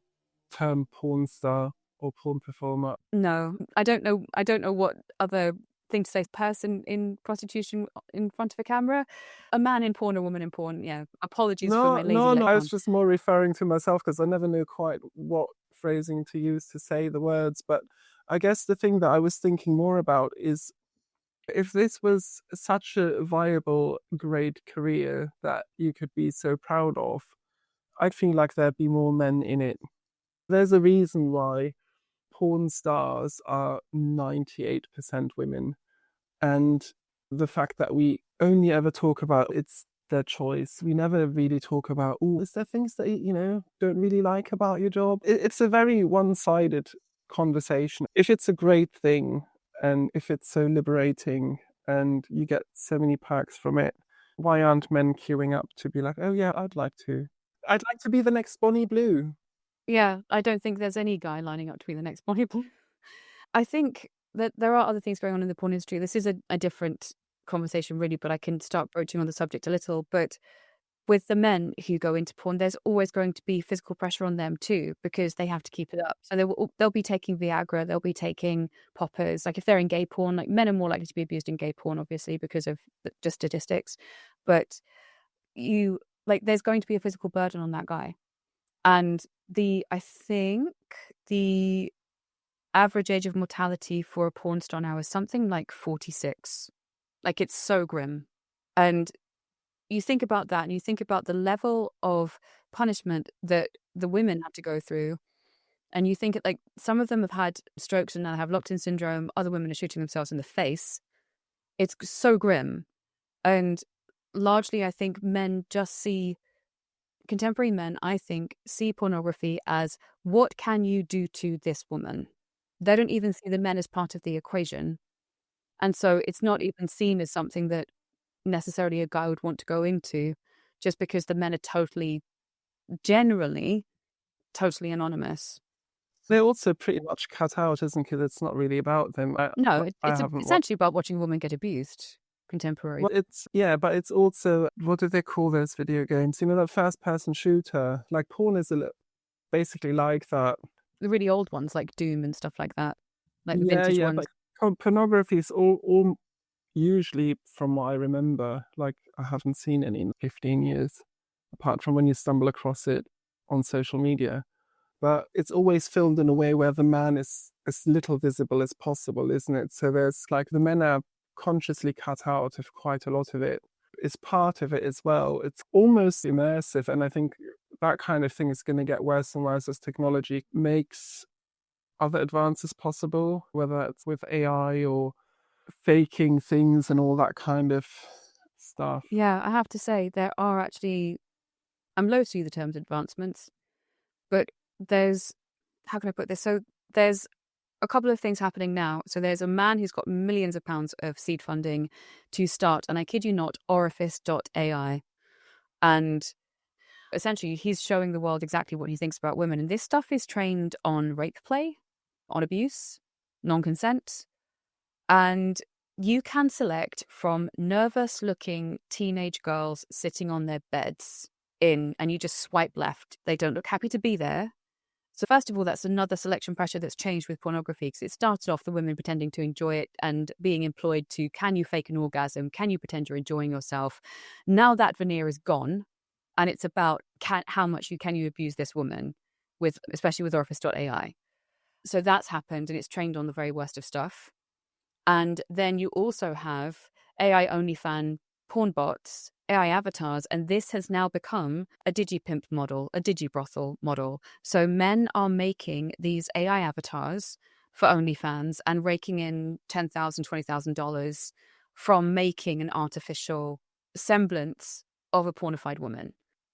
term porn star or porn performer. No, I don't know what other thing to say. Person in prostitution in front of a camera, a man in porn, a woman in porn. Yeah, apologies for my lazy No. I was just more referring to myself because I never knew quite what phrasing to use to say the words. But I guess the thing that I was thinking more about is if this was such a viable, great career that you could be so proud of, I'd feel like there'd be more men in it. There's a reason why porn stars are 98% women. And the fact that we only ever talk about it's their choice. We never really talk about, is there things that you don't really like about your job? It's a very one-sided conversation. If it's a great thing and if it's so liberating and you get so many perks from it, why aren't men queuing up to be like, oh yeah, I'd like to be the next Bonnie Blue? Yeah, I don't think there's any guy lining up to be the next Bonnie Blue. I think that there are other things going on in the porn industry. This is a different conversation really, but I can start broaching on the subject a little. But with the men who go into porn, there's always going to be physical pressure on them too, because they have to keep it up. So they'll be taking Viagra, they'll be taking poppers. Like if they're in gay porn, like men are more likely to be abused in gay porn, obviously, because of just statistics. But there's going to be a physical burden on that guy. And I think the average age of mortality for a porn star now is something like 46. Like it's so grim. And you think about that and you think about the level of punishment that the women had to go through. And you think like some of them have had strokes and now have locked-in syndrome. Other women are shooting themselves in the face. It's so grim. And largely, I think men just see contemporary men, I think, see pornography as what can you do to this woman? They don't even see the men as part of the equation. And so it's not even seen as something that necessarily a guy would want to go into, just because the men are generally totally anonymous. They're also pretty much cut out, isn't it? It's not really about them. No, I it's haven't essentially about watching a woman get abused. Contemporary. Well, but it's also, what do they call those video games? You know, that first-person shooter. Like, porn is basically like that. The really old ones, like Doom and stuff like that, like the vintage ones. But pornography is all usually, from what I remember, like, I haven't seen any in 15 years, apart from when you stumble across it on social media. But it's always filmed in a way where the man is as little visible as possible, isn't it? So there's like, the men are consciously cut out of quite a lot of it. It's part of it as well. It's almost immersive, and I think that kind of thing is going to get worse and worse as technology makes other advances possible, whether it's with AI or faking things and all that kind of stuff. Yeah, I have to say, there are actually, I'm loath to use the terms advancements, but there's, how can I put this? So there's a couple of things happening now. So there's a man who's got millions of pounds of seed funding to start, and I kid you not, orifice.ai. And essentially he's showing the world exactly what he thinks about women. And this stuff is trained on rape play, on abuse, non-consent. And you can select from nervous-looking teenage girls sitting on their beds and you just swipe left. They don't look happy to be there. So first of all, that's another selection pressure that's changed with pornography, because it started off the women pretending to enjoy it and being employed to, can you fake an orgasm? Can you pretend you're enjoying yourself? Now that veneer is gone, and it's about how much can you abuse this woman, especially with orifice.ai. So that's happened, and it's trained on the very worst of stuff. And then you also have AI OnlyFans porn bots, AI avatars, and this has now become a digipimp model, a digibrothel model. So men are making these AI avatars for OnlyFans and raking in $10,000, $20,000 from making an artificial semblance of a pornified woman.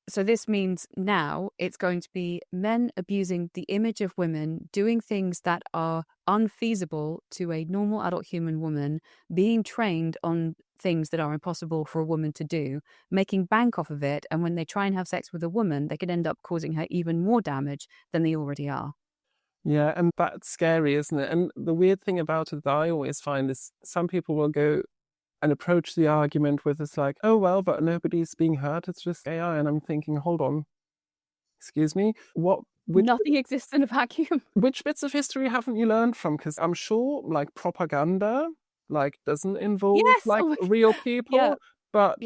So this means now it's going to be men abusing the image of women, doing things that are unfeasible to a normal adult human woman, being trained on things that are impossible for a woman to do, making bank off of it. And when they try and have sex with a woman, they could end up causing her even more damage than they already are. Yeah, and that's scary, isn't it? And the weird thing about it that I always find is some people will go and approach the argument with, it's like, oh, well, but nobody's being hurt, it's just AI. And I'm thinking, hold on, excuse me, nothing exists in a vacuum. Which bits of history haven't you learned from? Because I'm sure, like, propaganda, like, doesn't involve real people, but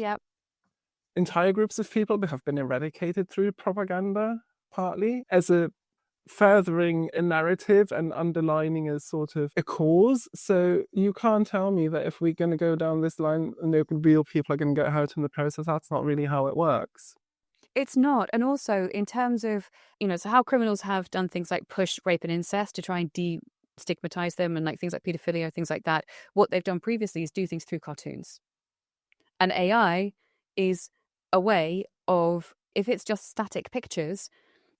entire groups of people have been eradicated through propaganda, partly as a furthering a narrative and underlining a sort of a cause. So you can't tell me that if we're going to go down this line and real people are going to get hurt in the process. That's not really how it works. It's not. And also in terms of, so how criminals have done things like push rape and incest to try and destigmatize them, and like things like pedophilia, things like that. What they've done previously is do things through cartoons. And AI is a way of, if it's just static pictures,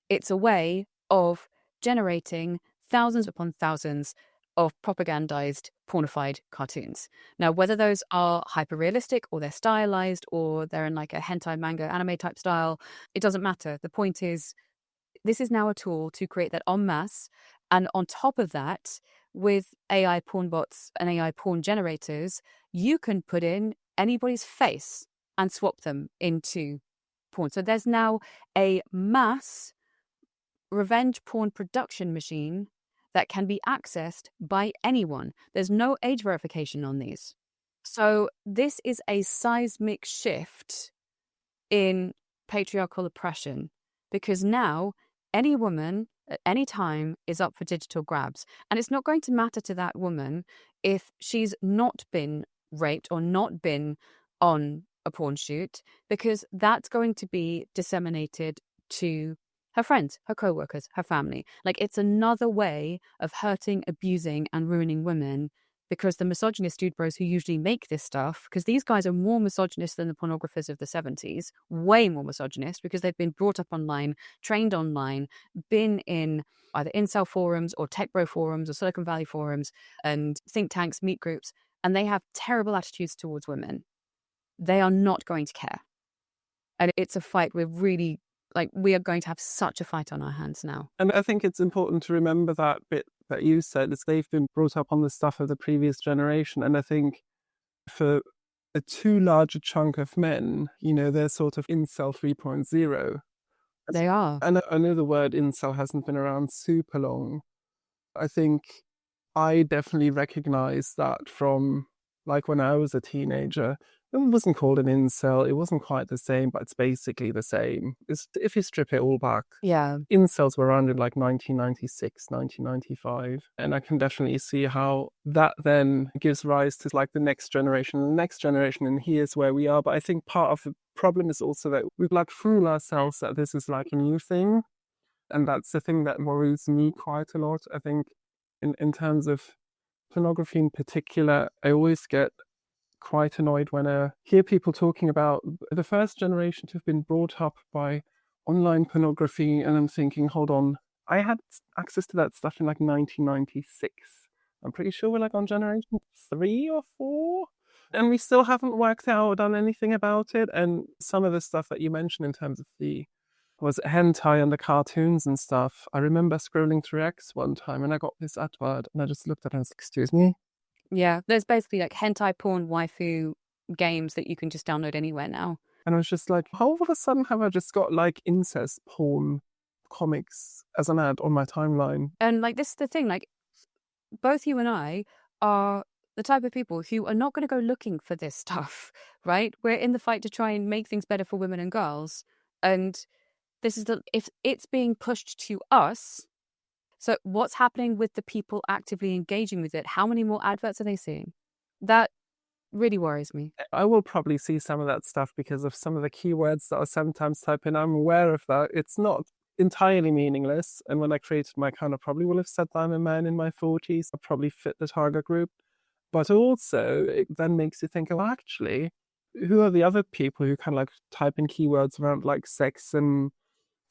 it's a way of generating thousands upon thousands of propagandized, pornified cartoons. Now, whether those are hyper-realistic or they're stylized or they're in like a hentai manga anime type style, it doesn't matter. The point is, this is now a tool to create that en masse. And on top of that, with AI porn bots and AI porn generators, you can put in anybody's face and swap them into porn. So there's now a mass revenge porn production machine that can be accessed by anyone. There's no age verification on these. So this is a seismic shift in patriarchal oppression, because now any woman at any time is up for digital grabs. And it's not going to matter to that woman if she's not been raped or not been on a porn shoot, because that's going to be disseminated to her friends, her co-workers, her family. Like, it's another way of hurting, abusing, and ruining women because the misogynist dude bros who usually make this stuff, because these guys are more misogynist than the pornographers of the 70s, way more misogynist, because they've been brought up online, trained online, been in either incel forums or tech bro forums or Silicon Valley forums and think tanks, meet groups, and they have terrible attitudes towards women. They are not going to care. And it's a fight we're really, we are going to have such a fight on our hands now. And I think it's important to remember that bit that you said, is they've been brought up on the stuff of the previous generation. And I think for a too large a chunk of men, they're sort of incel 3.0. They are. And I know the word incel hasn't been around super long. I think I definitely recognize that from when I was a teenager. It wasn't called an incel. It wasn't quite the same, but it's basically the same. If you strip it all back. Yeah. Incels were around in 1996, 1995. And I can definitely see how that then gives rise to the next generation and the next generation. And here's where we are. But I think part of the problem is also that we've fool ourselves that this is a new thing. And that's the thing that worries me quite a lot. I think in terms of pornography in particular, I always get quite annoyed when I hear people talking about the first generation to have been brought up by online pornography, and I'm thinking, hold on, I had access to that stuff in 1996. I'm pretty sure we're on generation 3 or 4, and we still haven't worked out or done anything about it. And some of the stuff that you mentioned in terms of was hentai and the cartoons and stuff. I remember scrolling through X one time and I got this advert and I just looked at it and I was like, excuse me? Yeah, there's basically hentai porn waifu games that you can just download anywhere now. And I was just like, how all of a sudden have I just got incest porn comics as an ad on my timeline? And this is the thing, both you and I are the type of people who are not going to go looking for this stuff, right? We're in the fight to try and make things better for women and girls. And this is if it's being pushed to us. So what's happening with the people actively engaging with it? How many more adverts are they seeing? That really worries me. I will probably see some of that stuff because of some of the keywords that I sometimes type in. I'm aware of that. It's not entirely meaningless. And when I created my account, I probably will have said that I'm a man in my 40s. I probably fit the target group. But also, it then makes you think, oh, actually, who are the other people who type in keywords around sex and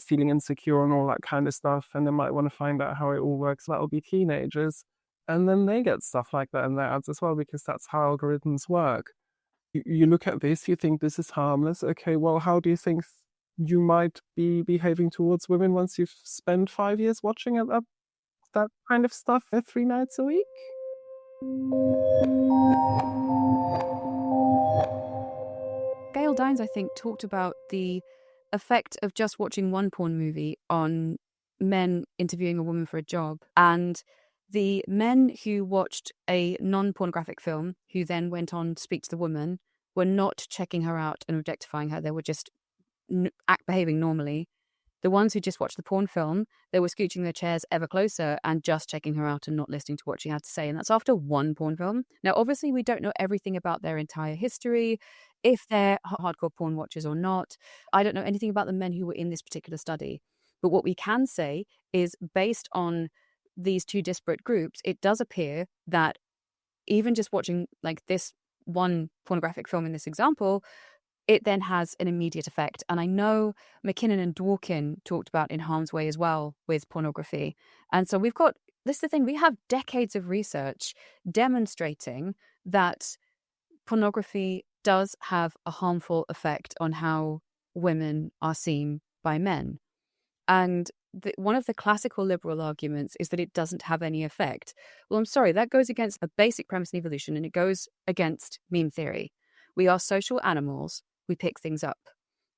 feeling insecure and all that kind of stuff, and they might want to find out how it all works? That'll be teenagers, and then they get stuff like that in their ads as well, because that's how algorithms work. You look at this, you think this is harmless. Okay, well, how do you think you might be behaving towards women once you've spent 5 years watching that kind of stuff 3 nights a week? Gail Dines, I think, talked about the effect of just watching one porn movie on men interviewing a woman for a job, and the men who watched a non-pornographic film who then went on to speak to the woman were not checking her out and objectifying her. They were just behaving normally. The ones who just watched the porn film, they were scooching their chairs ever closer and just checking her out and not listening to what she had to say. And that's after one porn film. Now, obviously, we don't know everything about their entire history, if they're hardcore porn watchers or not. I don't know anything about the men who were in this particular study. But what we can say is, based on these two disparate groups, it does appear that even just watching this one pornographic film in this example, it then has an immediate effect. And I know McKinnon and Dworkin talked about In Harm's Way as well with pornography. And so we've got, this is the thing, we have decades of research demonstrating that pornography does have a harmful effect on how women are seen by men. And one of the classical liberal arguments is that it doesn't have any effect. Well, I'm sorry, that goes against a basic premise in evolution, and it goes against meme theory. We are social animals. We pick things up.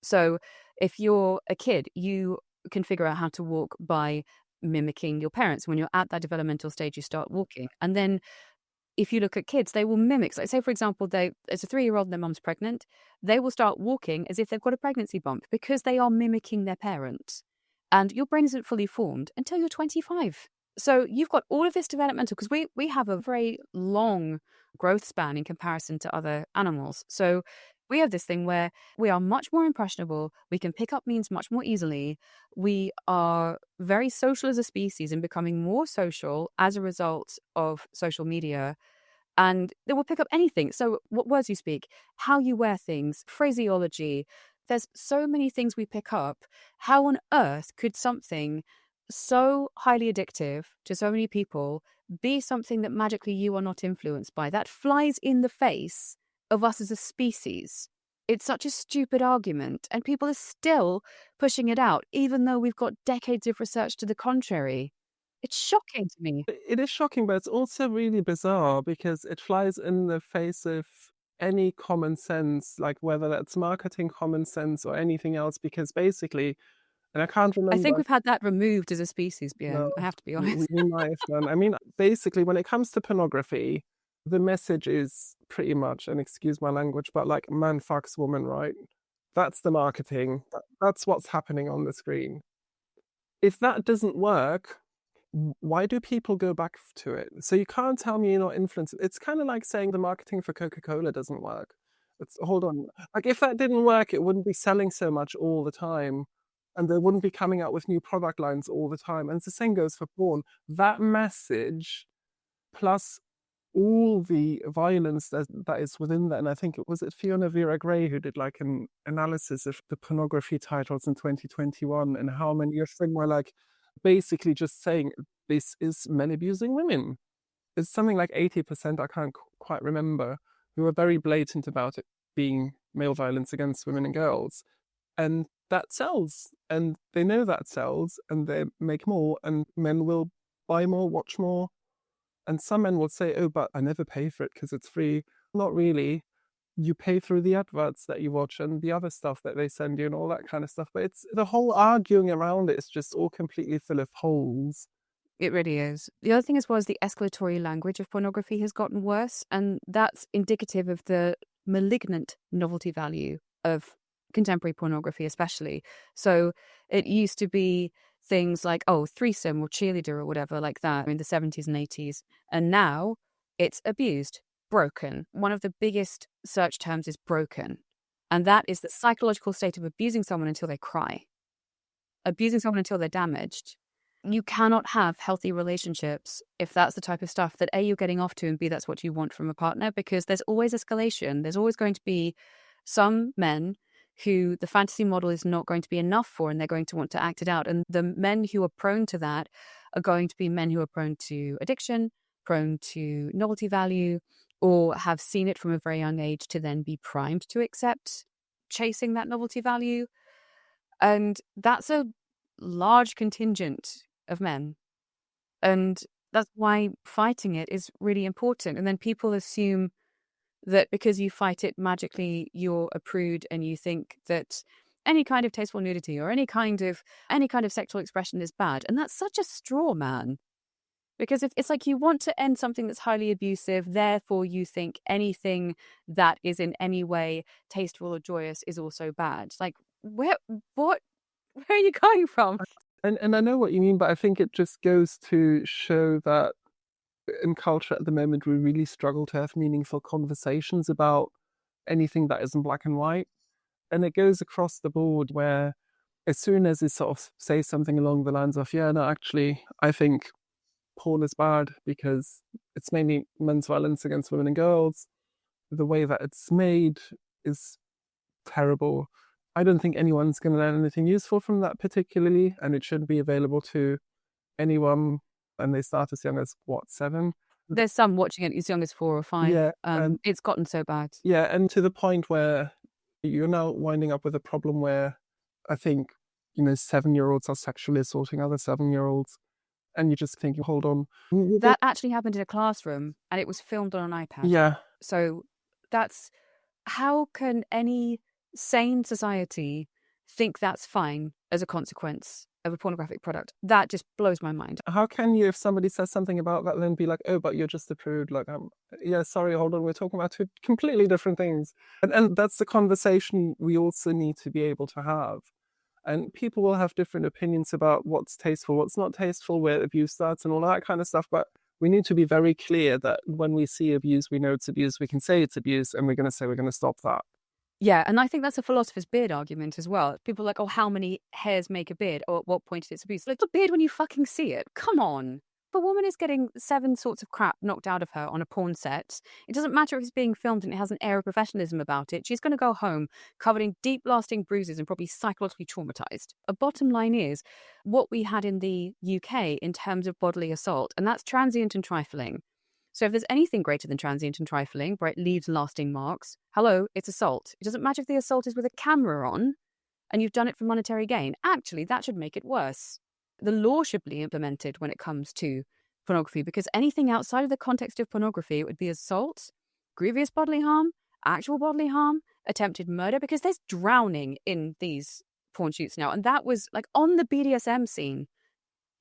So if you're a kid, you can figure out how to walk by mimicking your parents. When you're at that developmental stage, you start walking. And then if you look at kids, they will mimic. Like, say, for example, as a 3-year-old and their mum's pregnant, they will start walking as if they've got a pregnancy bump because they are mimicking their parents. And your brain isn't fully formed until you're 25. So you've got all of this developmental, because we have a very long growth span in comparison to other animals. So we have this thing where we are much more impressionable. We can pick up memes much more easily. We are very social as a species and becoming more social as a result of social media. And they will pick up anything. So what words you speak, how you wear things, phraseology. There's so many things we pick up. How on earth could something so highly addictive to so many people be something that magically you are not influenced by? That flies in the face of us as a species. It's such a stupid argument, and people are still pushing it out, even though we've got decades of research to the contrary. It's shocking to me. It is shocking, but it's also really bizarre because it flies in the face of any common sense, like whether that's marketing common sense or anything else, because basically, and I can't remember. I think we've had that removed as a species, Björn. No, I have to be honest. we might have done. I mean, basically, when it comes to pornography, the message is pretty much, and excuse my language, but like man fucks woman, right? That's the marketing. That's what's happening on the screen. If that doesn't work, why do people go back to it? So you can't tell me you're not influenced. It's kind of like saying the marketing for Coca-Cola doesn't work. Hold on. Like if that didn't work, it wouldn't be selling so much all the time. And they wouldn't be coming out with new product lines all the time. And the same goes for porn. That message, plus all the violence that is within that. And I think was it Fiona Vera Gray who did like an analysis of the pornography titles in 2021 and how many of them were like basically just saying this is men abusing women. It's something like 80%, I can't quite remember, who were very blatant about it being male violence against women and girls. And that sells. And they know that sells and they make more and men will buy more, watch more. And some men will say, oh, but I never pay for it because it's free. Not really. You pay through the adverts that you watch and the other stuff that they send you and all that kind of stuff. But it's the whole arguing around it is just all completely full of holes. It really is. The other thing as well is the escalatory language of pornography has gotten worse. And that's indicative of the malignant novelty value of contemporary pornography, especially. So it used to be things like, oh, threesome or cheerleader or whatever like that in the 70s and 80s. And now it's abused, broken. One of the biggest search terms is broken. And that is the psychological state of abusing someone until they cry, abusing someone until they're damaged. You cannot have healthy relationships if that's the type of stuff that A, you're getting off to, and B, that's what you want from a partner, because there's always escalation. There's always going to be some men who the fantasy model is not going to be enough for, and they're going to want to act it out. And the men who are prone to that are going to be men who are prone to addiction, prone to novelty value, or have seen it from a very young age to then be primed to accept chasing that novelty value. And that's a large contingent of men. And that's why fighting it is really important. And then people assume that because you fight it magically, you're a prude, and you think that any kind of tasteful nudity or any kind of sexual expression is bad. And that's such a straw man. Because if it's like you want to end something that's highly abusive, therefore you think anything that is in any way tasteful or joyous is also bad. Like, where are you going from? And I know what you mean, but I think it just goes to show that in culture at the moment, we really struggle to have meaningful conversations about anything that isn't black and white. And it goes across the board where as soon as you sort of say something along the lines of, yeah, no, actually, I think porn is bad because it's mainly men's violence against women and girls. The way that it's made is terrible. I don't think anyone's going to learn anything useful from that particularly, and it shouldn't be available to anyone. And they start as young as, 7? There's some watching it as young as 4 or 5. Yeah, it's gotten so bad. Yeah, and to the point where you're now winding up with a problem where I think, 7-year-olds are sexually assaulting other 7-year-olds. And you just think, hold on. That actually happened in a classroom, and it was filmed on an iPad. Yeah. So how can any sane society think that's fine as a consequence of a pornographic product? That just blows my mind. How can you, if somebody says something about that, then be like, oh, but you're just a prude? Like, yeah, sorry, hold on, we're talking about two completely different things. And that's the conversation we also need to be able to have. And people will have different opinions about what's tasteful, what's not tasteful, where abuse starts and all that kind of stuff. But we need to be very clear that when we see abuse, we know it's abuse, we can say it's abuse, and we're going to say we're going to stop that. Yeah, and I think that's a philosopher's beard argument as well. People are like, oh, how many hairs make a beard? Or at what point is it abuse? Like, it's a beard when you fucking see it. Come on. a woman is getting 7 sorts of crap knocked out of her on a porn set, it doesn't matter if it's being filmed and it has an air of professionalism about it. She's going to go home covered in deep, lasting bruises and probably psychologically traumatized. A bottom line is what we had in the UK in terms of bodily assault, and that's transient and trifling. So if there's anything greater than transient and trifling, where it leaves lasting marks, hello, it's assault. It doesn't matter if the assault is with a camera on and you've done it for monetary gain. Actually, that should make it worse. The law should be implemented when it comes to pornography, because anything outside of the context of pornography, it would be assault, grievous bodily harm, actual bodily harm, attempted murder, because there's drowning in these porn shoots now. And that was like on the BDSM scene,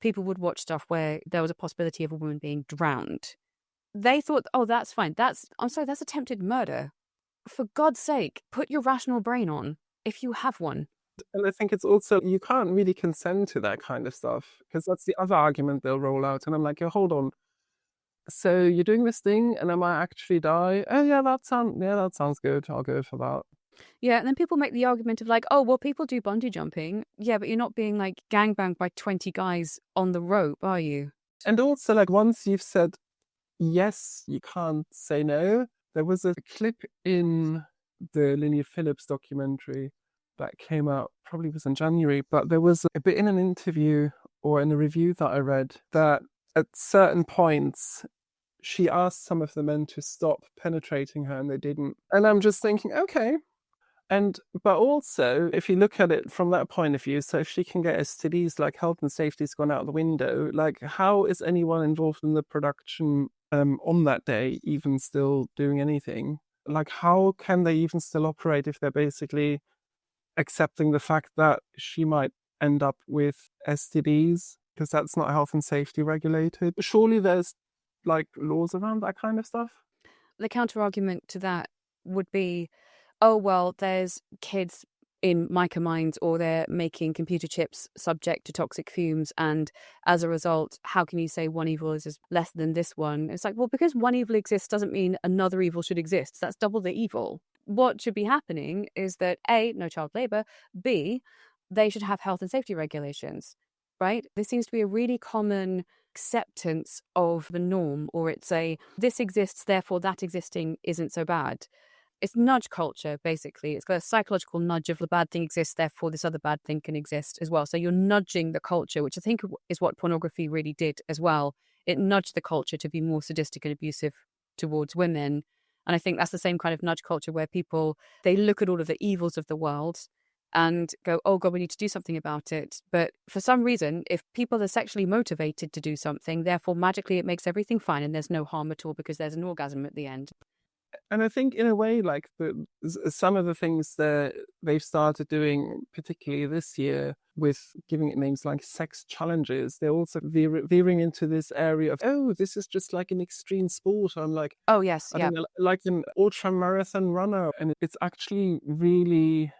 people would watch stuff where there was a possibility of a woman being drowned. They thought, oh, that's fine. That's attempted murder. For God's sake, put your rational brain on if you have one. And I think it's also, you can't really consent to that kind of stuff, because that's the other argument they'll roll out. And I'm like, hold on. So you're doing this thing and I might actually die? Oh yeah, that sounds good. I'll go for that. Yeah, and then people make the argument of like, oh, well, people do bungee jumping. Yeah, but you're not being like gangbanged by 20 guys on the rope, are you? And also, like, once you've said yes, you can't say no. There was a clip in the Linnea Phillips documentary that came out, probably was in January, but there was a bit in an interview or in a review that I read that at certain points she asked some of the men to stop penetrating her and they didn't. And I'm just thinking, okay. But also, if you look at it from that point of view, so if she can get STDs, like health and safety's gone out the window, like how is anyone involved in the production on that day even still doing anything? Like how can they even still operate if they're basically accepting the fact that she might end up with STDs, because that's not health and safety regulated? Surely there's like laws around that kind of stuff. The counter argument to that would be, oh, well, there's kids in micromines or they're making computer chips subject to toxic fumes. And as a result, how can you say one evil is less than this one? It's like, well, because one evil exists doesn't mean another evil should exist. That's double the evil. What should be happening is that A, no child labour, B, they should have health and safety regulations, right? There seems to be a really common acceptance of the norm, or it's a, this exists, therefore that existing isn't so bad. It's nudge culture, basically. It's got a psychological nudge of the bad thing exists, therefore this other bad thing can exist as well. So you're nudging the culture, which I think is what pornography really did as well. It nudged the culture to be more sadistic and abusive towards women. And I think that's the same kind of nudge culture where people, they look at all of the evils of the world and go, oh God, we need to do something about it. But for some reason, if people are sexually motivated to do something, therefore magically it makes everything fine and there's no harm at all because there's an orgasm at the end. And I think in a way, like some of the things that they've started doing, particularly this year, with giving it names like sex challenges, they're also veering into this area of, oh, this is just like an extreme sport. I'm like, oh yes, I don't know, like an ultra marathon runner. And it's actually really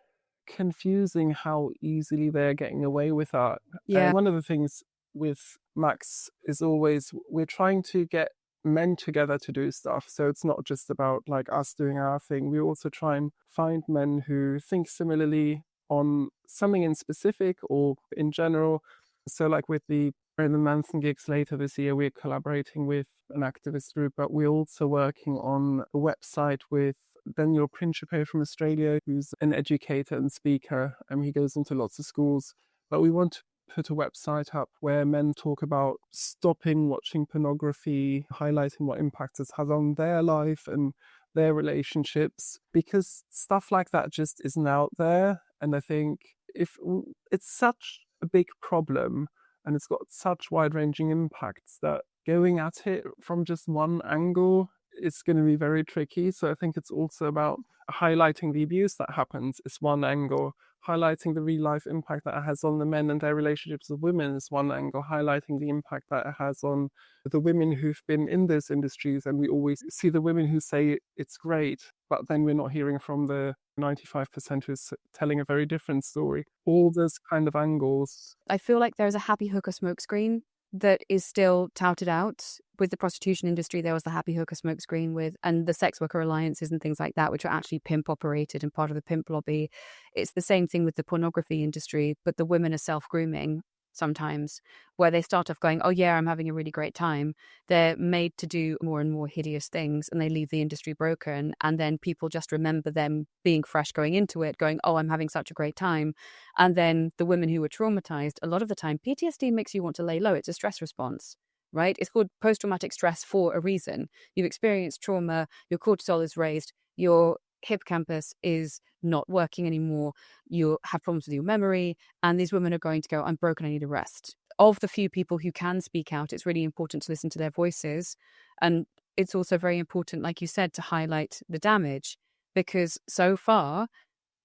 confusing how easily they're getting away with that. Yeah. And one of the things with Max is always, we're trying to get men together to do stuff. So it's not just about like us doing our thing. We also try and find men who think similarly on something in specific or in general. So like with the Manson gigs later this year, we're collaborating with an activist group, but we're also working on a website with Daniel Principe from Australia, who's an educator and speaker, and he goes into lots of schools. But we want to put a website up where men talk about stopping watching pornography, highlighting what impact it has on their life and their relationships, because stuff like that just isn't out there. And I think if it's such a big problem and it's got such wide-ranging impacts that going at it from just one angle is going to be very tricky. So I think it's also about highlighting the abuse that happens is one angle, highlighting the real life impact that it has on the men and their relationships with women is one angle, highlighting the impact that it has on the women who've been in those industries. And we always see the women who say it's great, but then we're not hearing from the 95% who's telling a very different story. All those kind of angles. I feel like there's a happy hooker smokescreen that is still touted out. With the prostitution industry, there was the happy hooker smokescreen with, and the sex worker alliances and things like that, which are actually pimp operated and part of the pimp lobby. It's the same thing with the pornography industry, but the women are self-grooming. sometimes, where they start off going, oh yeah, I'm having a really great time. They're made to do more and more hideous things, and they leave the industry broken. And then people just remember them being fresh going into it, going, oh, I'm having such a great time. And then the women who were traumatized, a lot of the time, PTSD makes you want to lay low. It's a stress response, right? It's called post-traumatic stress for a reason. You've experienced trauma, your cortisol is raised, your hippocampus is not working anymore, you have problems with your memory, and these women are going to go, I'm broken, I need a rest. Of the few people who can speak out, it's really important to listen to their voices. And it's also very important, like you said, to highlight the damage, because so far,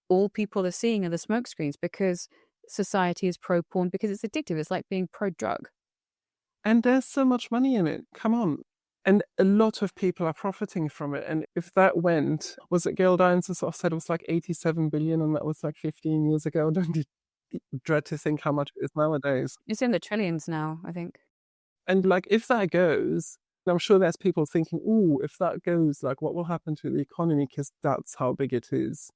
all people are seeing are the smoke screens, because society is pro-porn, because it's addictive. It's like being pro-drug. And there's so much money in it. Come on. And a lot of people are profiting from it. And if that went, was it Gail Dines sort of said it was like 87 billion, and that was like 15 years ago? Don't you dread to think how much it is nowadays? It's in the trillions now, I think. And like, if that goes, I'm sure there's people thinking, ooh, if that goes, like, what will happen to the economy? Because that's how big it is.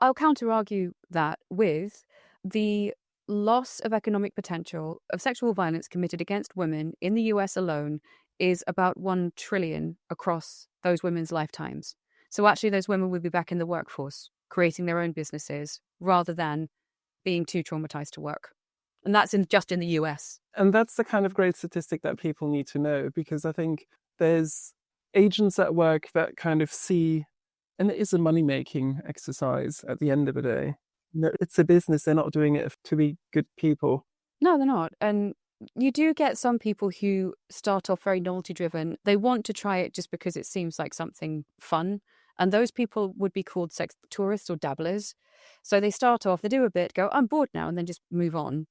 I'll counter-argue that with the loss of economic potential of sexual violence committed against women in the US alone is about 1 trillion across those women's lifetimes. So actually those women will be back in the workforce, creating their own businesses, rather than being too traumatized to work. And that's just in the US. And that's the kind of great statistic that people need to know, because I think there's agents at work that kind of see, and it is a money-making exercise at the end of the day. No, it's a business. They're not doing it to be good people. No, they're not. And you do get some people who start off very novelty-driven. They want to try it just because it seems like something fun. And those people would be called sex tourists or dabblers. So they start off, they do a bit, go, I'm bored now, and then just move on.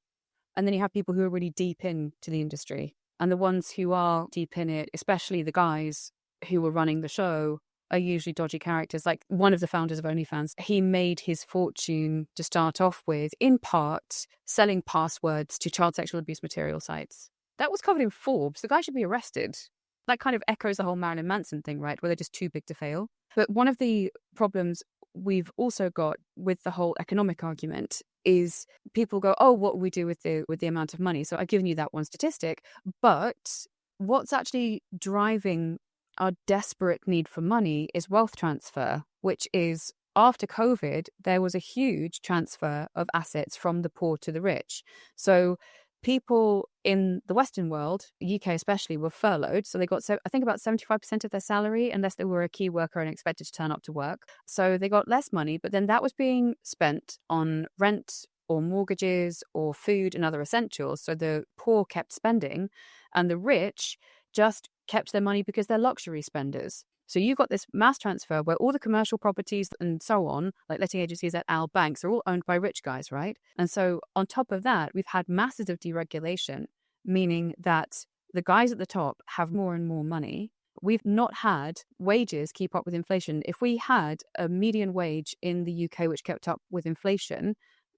And then you have people who are really deep into the industry. And the ones who are deep in it, especially the guys who were running the show, are usually dodgy characters. Like one of the founders of OnlyFans, he made his fortune to start off with, in part, selling passwords to child sexual abuse material sites. That was covered in Forbes. The guy should be arrested. That kind of echoes the whole Marilyn Manson thing, right? Where they're just too big to fail. But one of the problems we've also got with the whole economic argument is people go, oh, what will we do with the amount of money? So I've given you that one statistic. But what's actually driving our desperate need for money is wealth transfer, which is, after COVID, there was a huge transfer of assets from the poor to the rich. So people in the Western world, UK especially, were furloughed. So they got, I think, about 75% of their salary, unless they were a key worker and expected to turn up to work. So they got less money, but then that was being spent on rent or mortgages or food and other essentials. So the poor kept spending, and the rich just kept their money because they're luxury spenders. So you've got this mass transfer where all the commercial properties and so on, like letting agencies at Al banks, are all owned by rich guys, right? And so on top of that, we've had masses of deregulation, meaning that the guys at the top have more and more money. We've not had wages keep up with inflation. If we had a median wage in the UK which kept up with inflation,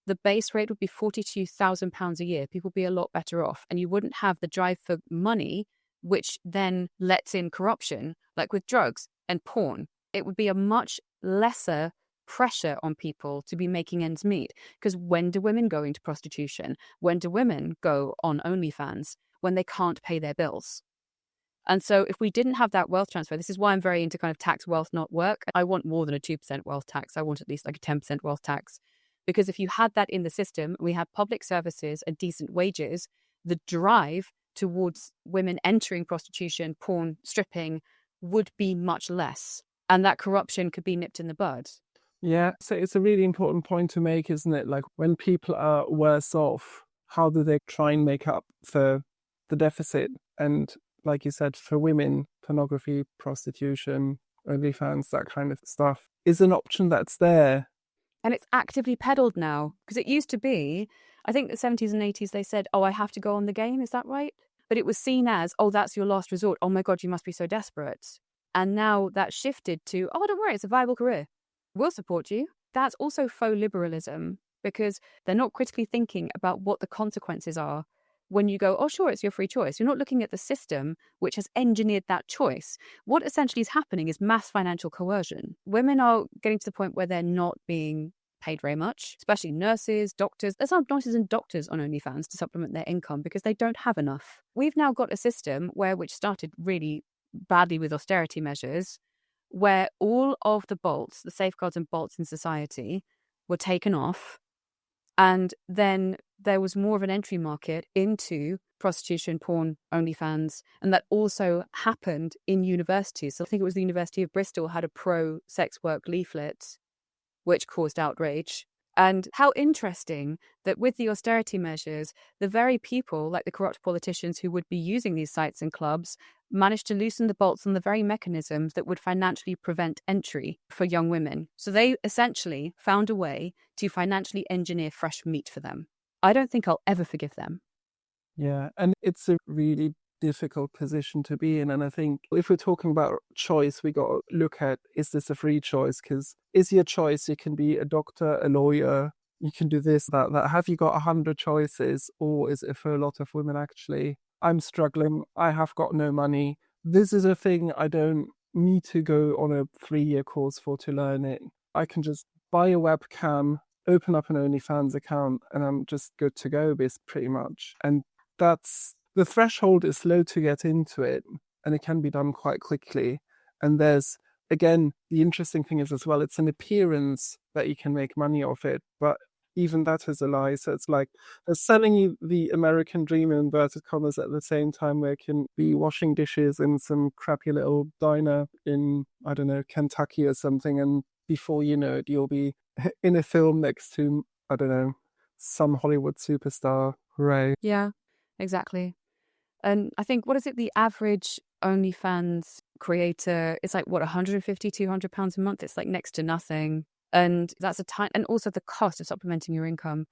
the base rate would be £42,000 a year. People would be a lot better off. And you wouldn't have the drive for money, which then lets in corruption, like with drugs and porn. It would be a much lesser pressure on people to be making ends meet. Because when do women go into prostitution? When do women go on OnlyFans? When they can't pay their bills. And so if we didn't have that wealth transfer, this is why I'm very into kind of tax wealth, not work. I want more than a 2% wealth tax. I want at least like a 10% wealth tax. Because if you had that in the system, we had public services and decent wages, the drive towards women entering prostitution, porn, stripping would be much less. And that corruption could be nipped in the bud. Yeah, so it's a really important point to make, isn't it? Like, when people are worse off, how do they try and make up for the deficit? And like you said, for women, pornography, prostitution, OnlyFans, that kind of stuff is an option that's there. And it's actively peddled now. Because it used to be, I think the 70s and 80s, they said, oh, I have to go on the game. Is that right? But it was seen as, oh, that's your last resort. Oh my God, you must be so desperate. And now that shifted to, oh, don't worry, it's a viable career. We'll support you. That's also faux liberalism, because they're not critically thinking about what the consequences are when you go, oh, sure, it's your free choice. You're not looking at the system which has engineered that choice. What essentially is happening is mass financial coercion. Women are getting to the point where they're not being paid very much, especially nurses, doctors. There's some nurses and doctors on OnlyFans to supplement their income because they don't have enough. We've now got a system which started really badly with austerity measures, where all of the bolts, the safeguards and bolts in society were taken off. And then there was more of an entry market into prostitution, porn, OnlyFans. And that also happened in universities. So I think it was the University of Bristol had a pro-sex work leaflet, which caused outrage. And how interesting that with the austerity measures, the very people, like the corrupt politicians who would be using these sites and clubs, managed to loosen the bolts on the very mechanisms that would financially prevent entry for young women. So they essentially found a way to financially engineer fresh meat for them. I don't think I'll ever forgive them. Yeah, and it's a really difficult position to be in. And I think if we're talking about choice, we got to look at, is this a free choice? Because is your choice, you can be a doctor, a lawyer, you can do this, that. Have you got 100 choices? Or is it for a lot of women actually, I'm struggling, I have got no money. This is a thing I don't need to go on a 3-year course for to learn it. I can just buy a webcam, open up an OnlyFans account, and I'm just good to go, pretty much. And that's, the threshold is low to get into it, and it can be done quite quickly. And there's, again, the interesting thing is as well, it's an appearance that you can make money off it, but even that is a lie. So it's like they're selling you the American dream in inverted commas at the same time where you can be washing dishes in some crappy little diner in, I don't know, Kentucky or something, and before you know it, you'll be in a film next to, I don't know, some Hollywood superstar. Hooray. Yeah, exactly. And I think, what is it, the average OnlyFans creator, it's like, what, 150, 200 pounds a month? It's like next to nothing. And that's and also the cost of supplementing your income.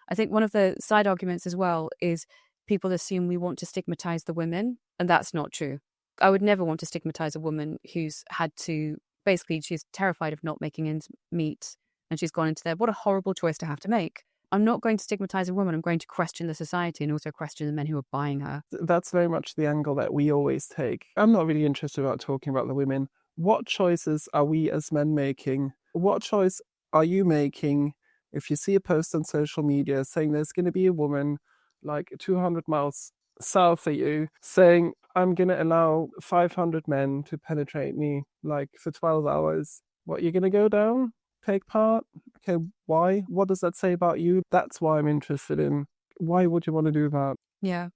I think one of the side arguments as well is people assume we want to stigmatize the women, and that's not true. I would never want to stigmatize a woman who's had to, basically, she's terrified of not making ends meet, and she's gone into there. What a horrible choice to have to make. I'm not going to stigmatize a woman. I'm going to question the society and also question the men who are buying her. That's very much the angle that we always take. I'm not really interested about talking about the women. What choices are we as men making? What choice are you making if you see a post on social media saying there's going to be a woman like 200 miles south of you saying, I'm going to allow 500 men to penetrate me like for 12 hours? What, you're going to go down? Take part? Okay, why? What does that say about you? That's why I'm interested in. Why would you want to do that? Yeah.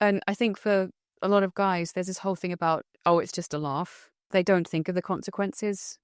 And I think for a lot of guys, there's this whole thing about, oh, it's just a laugh. They don't think of the consequences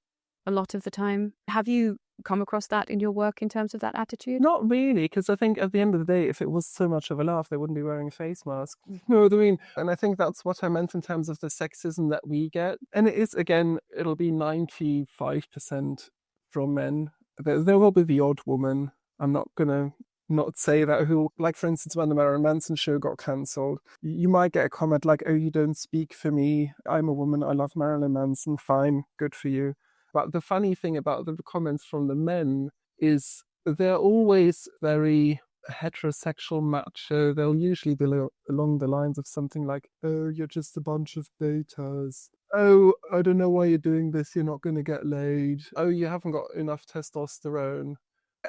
a lot of the time. Have you come across that in your work in terms of that attitude? Not really, because I think at the end of the day, if it was so much of a laugh, they wouldn't be wearing a face mask. You know what I mean? And I think that's what I meant in terms of the sexism that we get. And it is, again, it'll be 95% from men. There will be the odd woman. I'm not going to not say that, who, like, for instance, when the Marilyn Manson show got cancelled, you might get a comment like, oh, you don't speak for me. I'm a woman. I love Marilyn Manson. Fine. Good for you. But the funny thing about the comments from the men is they're always very heterosexual macho. They'll usually be along the lines of something like, oh, you're just a bunch of betas. Oh, I don't know why you're doing this. You're not going to get laid. Oh, you haven't got enough testosterone.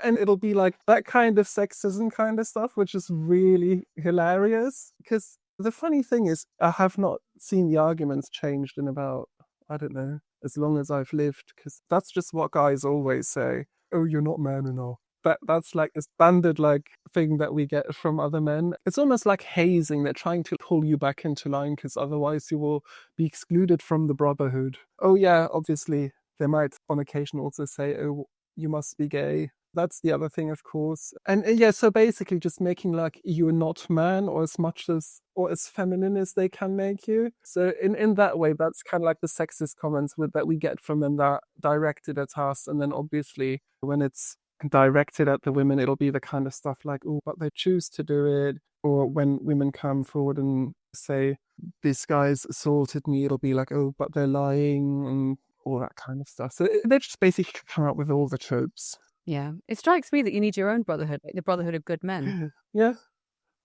And it'll be like that kind of sexism kind of stuff, which is really hilarious. Because the funny thing is, I have not seen the arguments changed in about, I don't know, as long as I've lived, because that's just what guys always say. Oh, you're not man enough. That's like a standard like thing that we get from other men. It's almost like hazing. They're trying to pull you back into line because otherwise you will be excluded from the brotherhood. Oh yeah, obviously they might on occasion also say, oh, you must be gay. That's the other thing, of course. And yeah, so basically just making like you're not man, or as much as, or as feminine as they can make you. So in that way, that's kind of like the sexist comments that we get from them that are directed at us. And then obviously when it's directed at the women, it'll be the kind of stuff like, oh, but they choose to do it. Or when women come forward and say, this guy's assaulted me, it'll be like, oh, but they're lying, and all that kind of stuff. So they just basically come up with all the tropes. Yeah. It strikes me that you need your own brotherhood, like the brotherhood of good men. Yeah.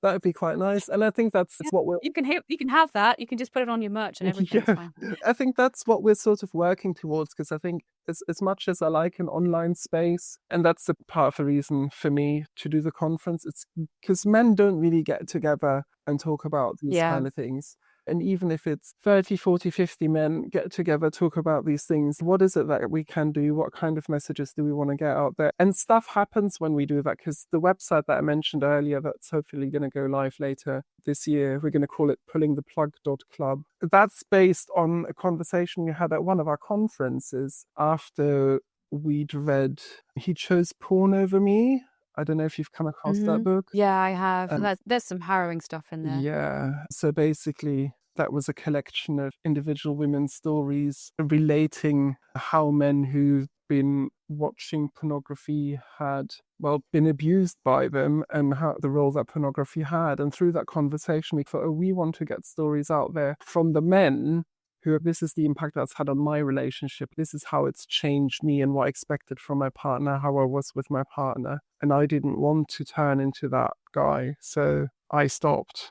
That would be quite nice. And I think that's what we're... You can have that. You can just put it on your merch and everything's fine. I think that's what we're sort of working towards, because I think as much as I like an online space, and that's the part of the reason for me to do the conference, it's because men don't really get together and talk about these kind of things. And even if it's 30, 40, 50 men get together, talk about these things, what is it that we can do? What kind of messages do we want to get out there? And stuff happens when we do that, because the website that I mentioned earlier, that's hopefully going to go live later this year, we're going to call it pullingtheplug.club. That's based on a conversation we had at one of our conferences after we'd read He Chose Porn Over Me. I don't know if you've come across that book. Yeah, I have. There's some harrowing stuff in there. Yeah. So basically, that was a collection of individual women's stories relating how men who've been watching pornography had, been abused by them, and how the role that pornography had. And through that conversation, we thought, we want to get stories out there from the men who, this is the impact that's had on my relationship. This is how it's changed me and what I expected from my partner, how I was with my partner. And I didn't want to turn into that guy, so I stopped.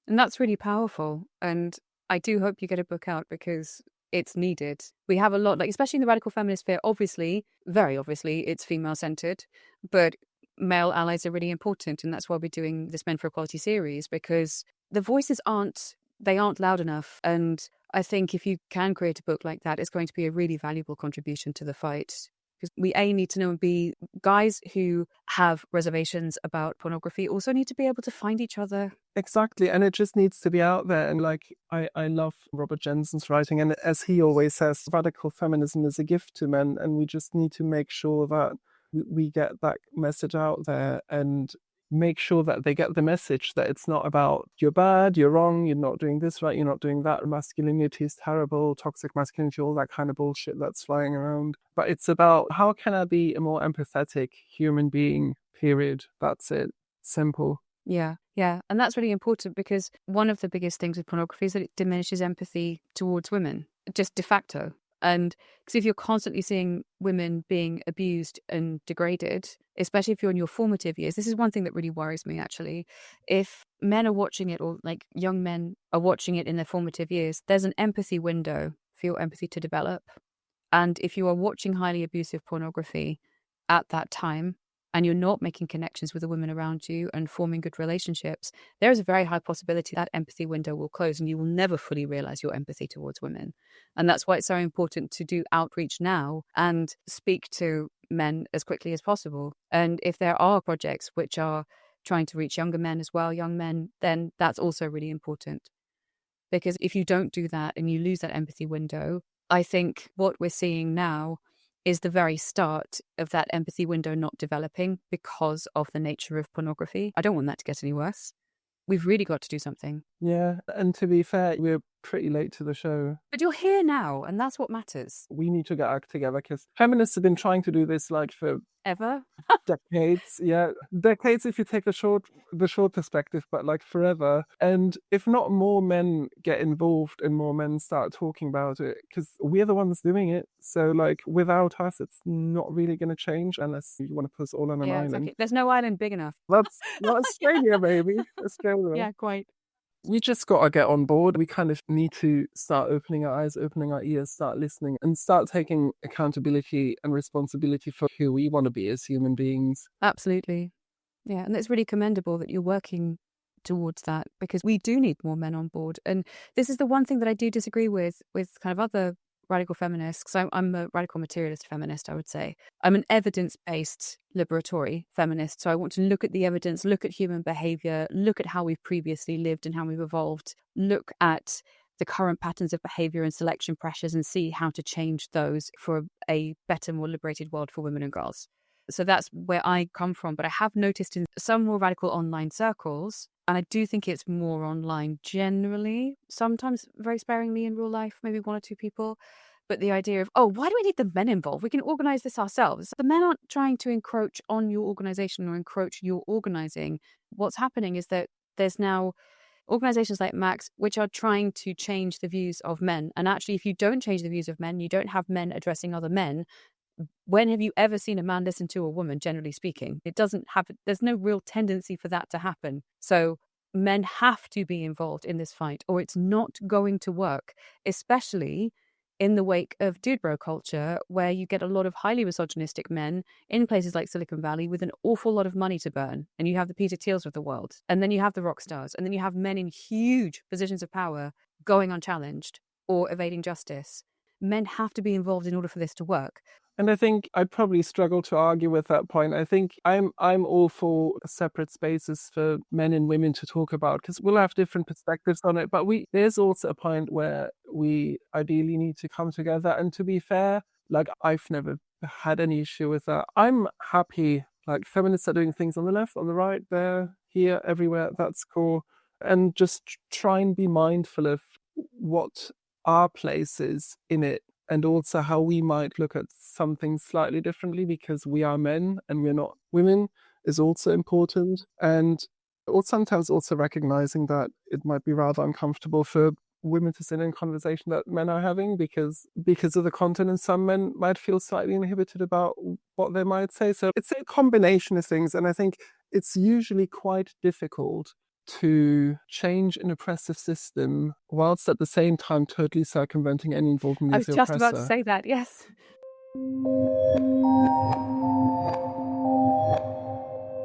And that's really powerful. And I do hope you get a book out, because it's needed. We have a lot, like, especially in the radical feminist sphere, obviously, very obviously, it's female-centered, but male allies are really important. And that's why we're doing this Men for Equality series, because the voices aren't loud enough. And I think if you can create a book like that, it's going to be a really valuable contribution to the fight. Because we need to know, and B, guys who have reservations about pornography also need to be able to find each other. Exactly. And it just needs to be out there. And I love Robert Jensen's writing. And as he always says, radical feminism is a gift to men. And we just need to make sure that we get that message out there, and make sure that they get the message that it's not about you're bad, you're wrong, you're not doing this right, you're not doing that, masculinity is terrible, toxic masculinity, all that kind of bullshit that's flying around. But it's about, how can I be a more empathetic human being, period. That's it. Simple. Yeah. And that's really important, because one of the biggest things with pornography is that it diminishes empathy towards women, just de facto. And because if you're constantly seeing women being abused and degraded, especially if you're in your formative years, this is one thing that really worries me, actually. If men are watching it, or like young men are watching it in their formative years, there's an empathy window for your empathy to develop. And if you are watching highly abusive pornography at that time, and you're not making connections with the women around you and forming good relationships, there is a very high possibility that empathy window will close, and you will never fully realize your empathy towards women. And that's why it's so important to do outreach now and speak to men as quickly as possible. And if there are projects which are trying to reach younger men as well, young men, then that's also really important. Because if you don't do that and you lose that empathy window, I think what we're seeing now is the very start of that empathy window not developing because of the nature of pornography. I don't want that to get any worse. We've really got to do something. Yeah, and to be fair, we're pretty late to the show. But you're here now, and that's what matters. We need to get our act together, because feminists have been trying to do this for ever. Decades. Yeah, decades if you take the short perspective, but forever. And if not more men get involved and more men start talking about it, because we're the ones doing it. So without us, it's not really going to change, unless you want to put us all on an island. Exactly. There's no island big enough. That's not Australia, baby. Australia. Yeah, quite. We just got to get on board. We kind of need to start opening our eyes, opening our ears, start listening, and start taking accountability and responsibility for who we want to be as human beings. Absolutely. Yeah, and it's really commendable that you're working towards that, because we do need more men on board. And this is the one thing that I do disagree with kind of other radical feminists, because I'm a radical materialist feminist, I would say. I'm an evidence-based liberatory feminist, so I want to look at the evidence, look at human behavior, look at how we've previously lived and how we've evolved, look at the current patterns of behavior and selection pressures, and see how to change those for a better, more liberated world for women and girls. So that's where I come from. But I have noticed in some more radical online circles, and I do think it's more online generally, sometimes very sparingly in real life, maybe one or two people. But the idea of, why do we need the men involved? We can organize this ourselves. The men aren't trying to encroach on your organization or encroach your organizing. What's happening is that there's now organizations like Max, which are trying to change the views of men. And actually, if you don't change the views of men, you don't have men addressing other men. When have you ever seen a man listen to a woman, generally speaking? There's no real tendency for that to happen. So men have to be involved in this fight or it's not going to work, especially in the wake of dude bro culture, where you get a lot of highly misogynistic men in places like Silicon Valley with an awful lot of money to burn. And you have the Peter Thiels of the world, and then you have the rock stars, and then you have men in huge positions of power going unchallenged or evading justice. Men have to be involved in order for this to work. And I think I'd probably struggle to argue with that point. I think I'm all for separate spaces for men and women to talk about, because we'll have different perspectives on it. But there's also a point where we ideally need to come together. And to be fair, like, I've never had any issue with that. I'm happy, like, feminists are doing things on the left, on the right, there, here, everywhere. That's cool. And just try and be mindful of what our place is in it, and also how we might look at something slightly differently because we are men and we're not women is also important. And or sometimes also recognizing that it might be rather uncomfortable for women to sit in conversation that men are having because of the content, and some men might feel slightly inhibited about what they might say. So it's a combination of things, and I think it's usually quite difficult to change an oppressive system whilst at the same time totally circumventing any involvement I of was the just oppressor. about to say that, yes.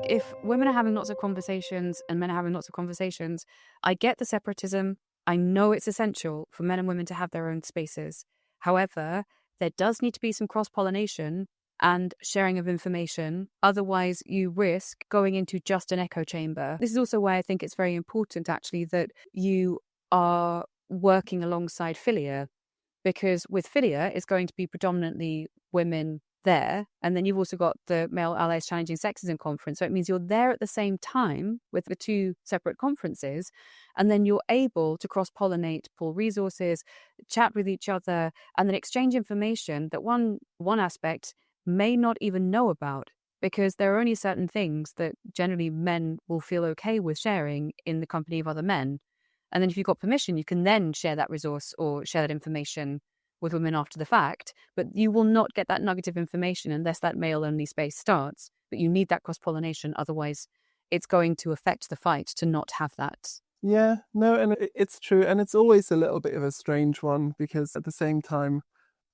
If women are having lots of conversations and men are having lots of conversations, I get the separatism. I know it's essential for men and women to have their own spaces. However, there does need to be some cross-pollination and sharing of information. Otherwise, you risk going into just an echo chamber. This is also why I think it's very important, actually, that you are working alongside Philia, because with Philia, it's going to be predominantly women there. And then you've also got the Male Allies Challenging Sexism conference. So it means you're there at the same time with the two separate conferences. And then you're able to cross-pollinate, pull resources, chat with each other, and then exchange information that one aspect may not even know about, because there are only certain things that generally men will feel okay with sharing in the company of other men. And then if you've got permission, you can then share that resource or share that information with women after the fact. But you will not get that nugget of information unless that male-only space starts. But you need that cross-pollination. Otherwise, it's going to affect the fight to not have that. Yeah, no, and it's true. And it's always a little bit of a strange one, because at the same time,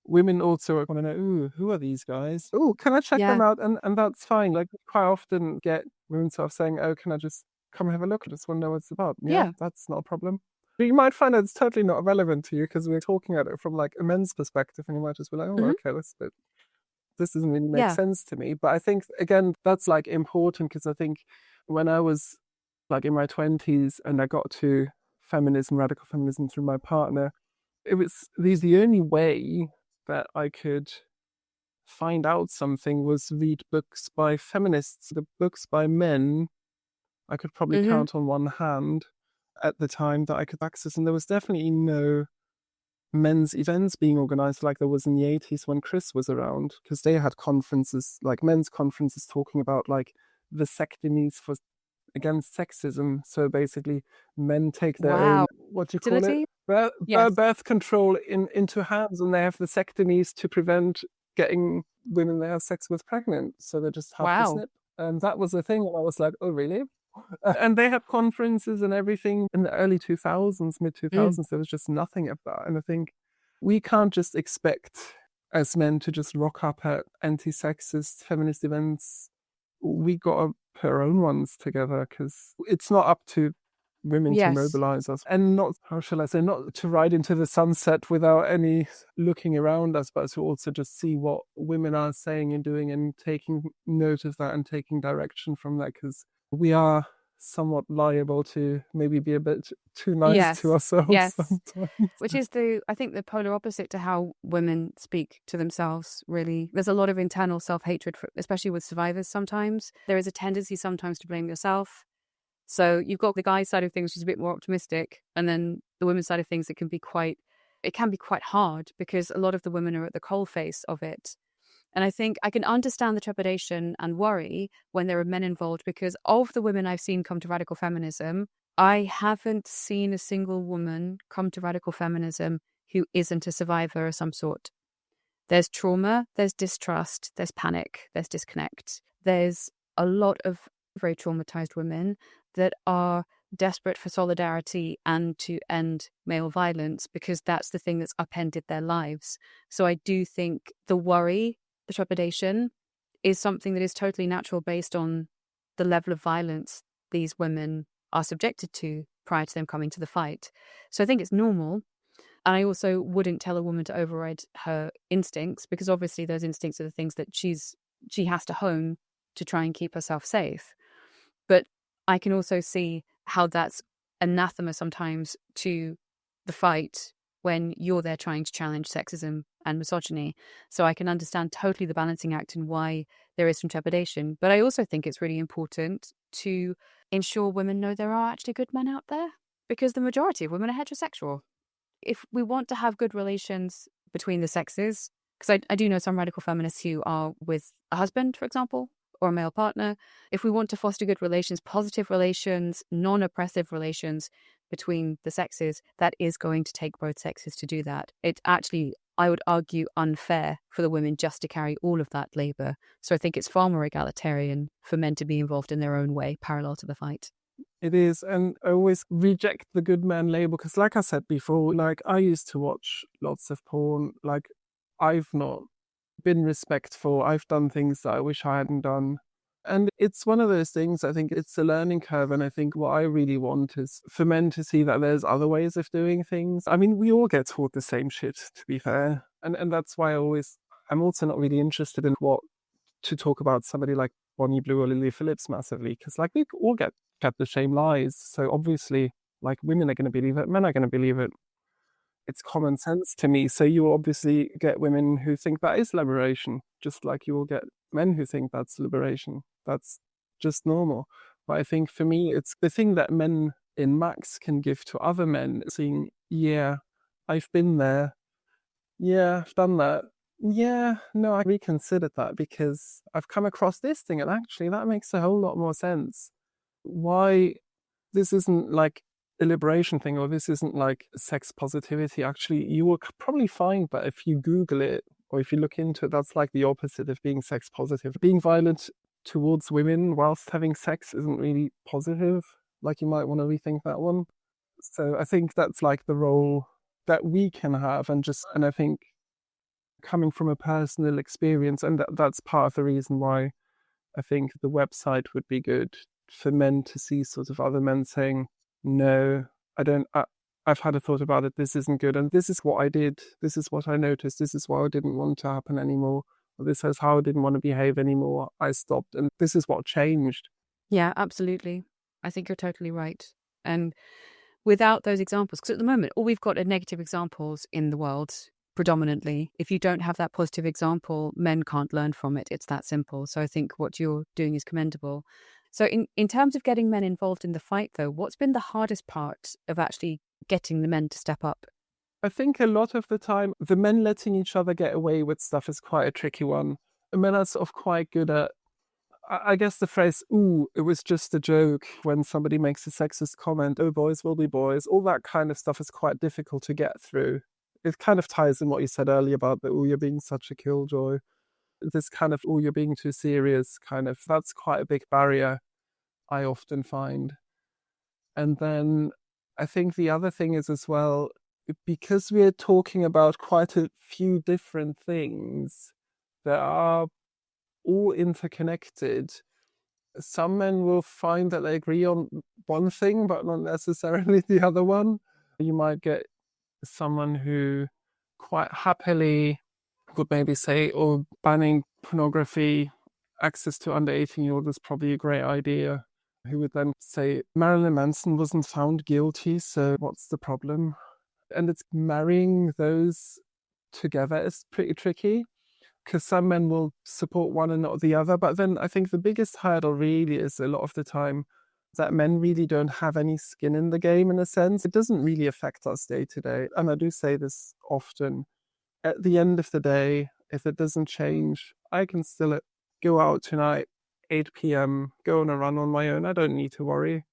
women also want to know, ooh, who are these guys? Oh, can I check them out? And that's fine. Like, quite often get women sort of saying, oh, can I just come and have a look? I just want to know what it's about. Yeah, that's not a problem. But you might find that it's totally not relevant to you because we're talking at it from like a men's perspective, and you might just be like, oh, okay, this doesn't really make sense to me. But I think, again, that's like important, because I think when I was like in my 20s and I got to feminism, radical feminism through my partner, it was the only way that I could find out something was read books by feminists. The books by men, I could probably count on one hand at the time that I could access. And there was definitely no men's events being organized like there was in the 80s when Chris was around, because they had conferences, like men's conferences, talking about like vasectomies against sexism. So basically, men take their own, what do you call it? Birth control into hands, and they have vasectomies to prevent getting women they have sex with pregnant. So they just have to snip. And that was the thing. And I was like, oh, really? And they had conferences and everything in the early 2000s, mid 2000s. There was just nothing of that. And I think we can't just expect as men to just rock up at anti-sexist feminist events. We got to put our own ones together, because it's not up to women to mobilize us, and not, how shall I say, not to ride into the sunset without any looking around us, but to also just see what women are saying and doing and taking note of that and taking direction from that, because we are somewhat liable to maybe be a bit too nice to ourselves sometimes. Which is I think the polar opposite to how women speak to themselves, really. There's a lot of internal self-hatred, especially with survivors sometimes. There is a tendency sometimes to blame yourself. So you've got the guy side of things, which is a bit more optimistic, and then the women's side of things, it can be quite hard, because a lot of the women are at the coalface of it. And I think I can understand the trepidation and worry when there are men involved, because of the women I've seen come to radical feminism, I haven't seen a single woman come to radical feminism who isn't a survivor of some sort. There's trauma, there's distrust, there's panic, there's disconnect. There's a lot of very traumatized women that are desperate for solidarity and to end male violence because that's the thing that's upended their lives. So I do think the worry, the trepidation, is something that is totally natural based on the level of violence these women are subjected to prior to them coming to the fight. So I think it's normal. And I also wouldn't tell a woman to override her instincts, because obviously those instincts are the things that she has to hone to try and keep herself safe. But I can also see how that's anathema sometimes to the fight when you're there trying to challenge sexism and misogyny. So I can understand totally the balancing act and why there is some trepidation. But I also think it's really important to ensure women know there are actually good men out there, because the majority of women are heterosexual. If we want to have good relations between the sexes, because I do know some radical feminists who are with a husband, for example, or a male partner. If we want to foster good relations, positive relations, non-oppressive relations between the sexes, that is going to take both sexes to do that. It's actually, I would argue, unfair for the women just to carry all of that labour. So I think it's far more egalitarian for men to be involved in their own way, parallel to the fight. It is, and I always reject the good man label because, like I said before, like I used to watch lots of porn. Like I've not been respectful. I've done things that I wish I hadn't done. And it's one of those things, I think it's a learning curve. And I think what I really want is for men to see that there's other ways of doing things. I mean, we all get taught the same shit, to be fair. And that's why I'm also not really interested in what to talk about somebody like Bonnie Blue or Lily Phillips massively, because like we all get the same lies. So obviously, like women are going to believe it, men are going to believe it. It's common sense to me. So you obviously get women who think that is liberation, just like you will get men who think that's liberation. That's just normal. But I think for me, it's the thing that men in Max can give to other men, saying, yeah, I've been there. Yeah, I've done that. Yeah, no, I reconsidered that because I've come across this thing and actually that makes a whole lot more sense. Why this isn't like a liberation thing, or this isn't like sex positivity. Actually, you will probably find that if you Google it or if you look into it, that's like the opposite of being sex positive. Being violent towards women whilst having sex isn't really positive. Like you might want to rethink that one. So I think that's like the role that we can have, and I think coming from a personal experience, and that's part of the reason why I think the website would be good for men to see sort of other men saying, no, I've had a thought about it, this isn't good, and this is what I did, this is what I noticed, this is why I didn't want to happen anymore, or this is how I didn't want to behave anymore, I stopped, and this is what changed. Yeah, absolutely. I think you're totally right. And without those examples, because at the moment, all we've got are negative examples in the world, predominantly. If you don't have that positive example, men can't learn from it. It's that simple. So I think what you're doing is commendable. So in terms of getting men involved in the fight, though, what's been the hardest part of actually getting the men to step up? I think a lot of the time, the men letting each other get away with stuff is quite a tricky one. Men are sort of quite good at, I guess the phrase, ooh, it was just a joke, when somebody makes a sexist comment, oh, boys will be boys, all that kind of stuff is quite difficult to get through. It kind of ties in what you said earlier about the, oh, you're being such a killjoy. This kind of, oh, you're being too serious kind of, that's quite a big barrier, I often find. And then I think the other thing is as well, because we're talking about quite a few different things that are all interconnected, some men will find that they agree on one thing, but not necessarily the other one. You might get someone who quite happily would maybe say, oh, banning pornography, access to under 18-year-olds is probably a great idea. Who would then say, Marilyn Manson wasn't found guilty, so what's the problem? And it's marrying those together is pretty tricky, because some men will support one and not the other. But then I think the biggest hurdle really is a lot of the time that men really don't have any skin in the game, in a sense. It doesn't really affect us day to day. And I do say this often. At the end of the day, if it doesn't change, I can still go out tonight, 8 p.m., go on a run on my own. I don't need to worry.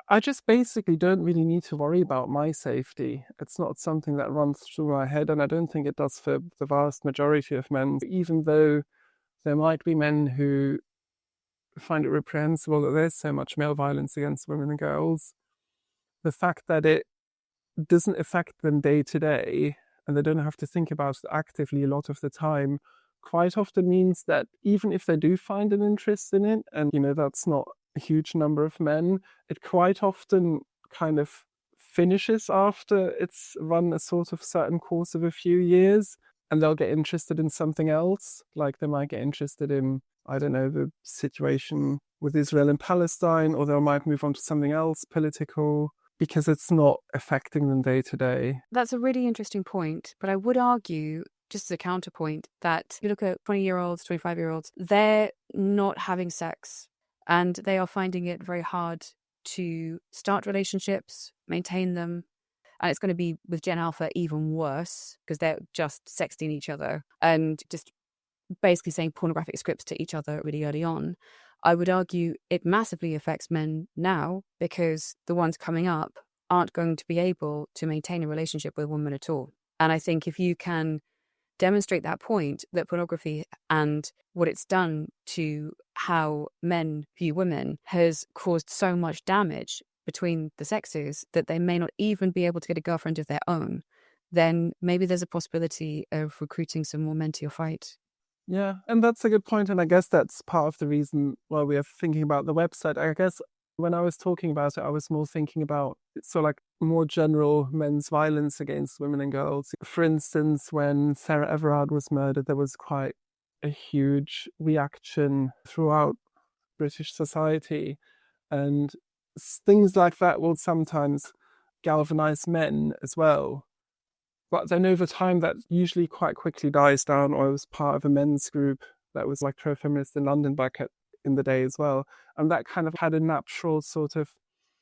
I just basically don't really need to worry about my safety. It's not something that runs through my head, and I don't think it does for the vast majority of men, even though there might be men who find it reprehensible that there's so much male violence against women and girls. the fact that it doesn't affect them day to day and they don't have to think about it actively a lot of the time quite often means that even if they do find an interest in it, and that's not a huge number of men, it quite often kind of finishes after it's run a sort of certain course of a few years, and they'll get interested in something else. Like they might get interested in, I don't know, the situation with Israel and Palestine, or they might move on to something else political, because it's not affecting them day to day. That's a really interesting point, but I would argue, just as a counterpoint, that if you look at 20-year-olds, 25-year-olds, they're not having sex and they are finding it very hard to start relationships, maintain them. And it's going to be with Gen Alpha even worse because they're just sexting each other and just basically saying pornographic scripts to each other really early on. I would argue it massively affects men now because the ones coming up aren't going to be able to maintain a relationship with women at all. And I think if you can demonstrate that point, that pornography and what it's done to how men view women has caused so much damage between the sexes that they may not even be able to get a girlfriend of their own, then maybe there's a possibility of recruiting some more men to your fight. Yeah, and that's a good point. And I guess that's part of the reason why we are thinking about the website. I guess when I was talking about it, I was more thinking about more general men's violence against women and girls. For instance, when Sarah Everard was murdered, there was quite a huge reaction throughout British society. And things like that will sometimes galvanize men as well. But then over time, that usually quite quickly dies down. Or I was part of a men's group that was like pro-feminist in London back in the day as well. And that kind of had a natural sort of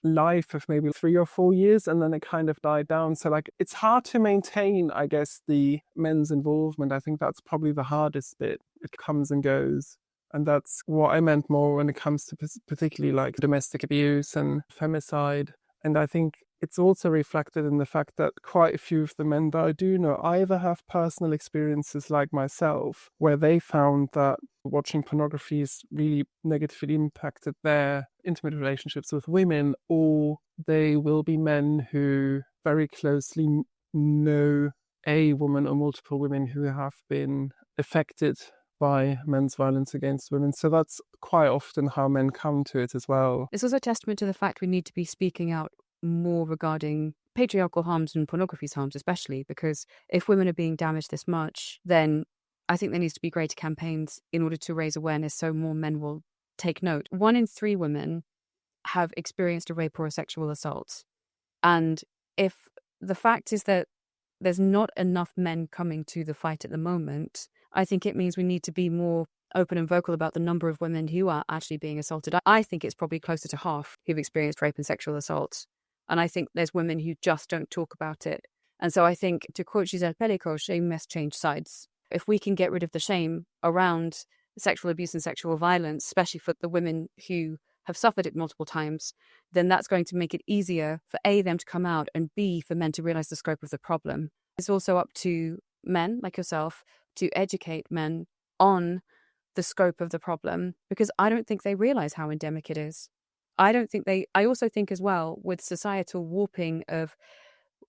life of maybe 3 or 4 years, and then it kind of died down. So it's hard to maintain, I guess, the men's involvement. I think that's probably the hardest bit. It comes and goes. And that's what I meant more when it comes to particularly like domestic abuse and femicide. And I think it's also reflected in the fact that quite a few of the men that I do know either have personal experiences like myself, where they found that watching pornography has really negatively impacted their intimate relationships with women, or they will be men who very closely know a woman or multiple women who have been affected by men's violence against women. So that's quite often how men come to it as well. It's also a testament to the fact we need to be speaking out more regarding patriarchal harms and pornography's harms, especially because if women are being damaged this much, then I think there needs to be greater campaigns in order to raise awareness so more men will take note. 1 in 3 women have experienced a rape or a sexual assault. And if the fact is that there's not enough men coming to the fight at the moment, I think it means we need to be more open and vocal about the number of women who are actually being assaulted. I think it's probably closer to half who've experienced rape and sexual assault. And I think there's women who just don't talk about it. And so I think, to quote Giselle Pellico, shame must change sides. If we can get rid of the shame around sexual abuse and sexual violence, especially for the women who have suffered it multiple times, then that's going to make it easier for A, them to come out, and B, for men to realize the scope of the problem. It's also up to men like yourself to educate men on the scope of the problem, because I don't think they realize how endemic it is. I also think as well, with societal warping of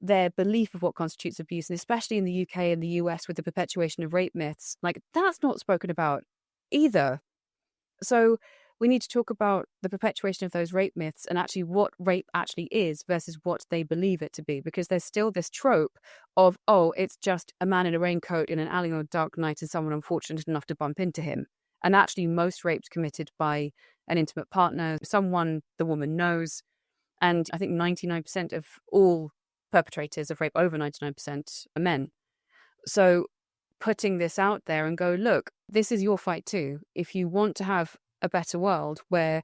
their belief of what constitutes abuse, and especially in the UK and the US with the perpetuation of rape myths, that's not spoken about either. So we need to talk about the perpetuation of those rape myths and actually what rape actually is versus what they believe it to be, because there's still this trope of, oh, it's just a man in a raincoat in an alley on a dark night and someone unfortunate enough to bump into him. And actually most rapes committed by an intimate partner, someone the woman knows. And I think 99% of all perpetrators of rape, over 99%, are men. So putting this out there and go, look, this is your fight too. If you want to have a better world where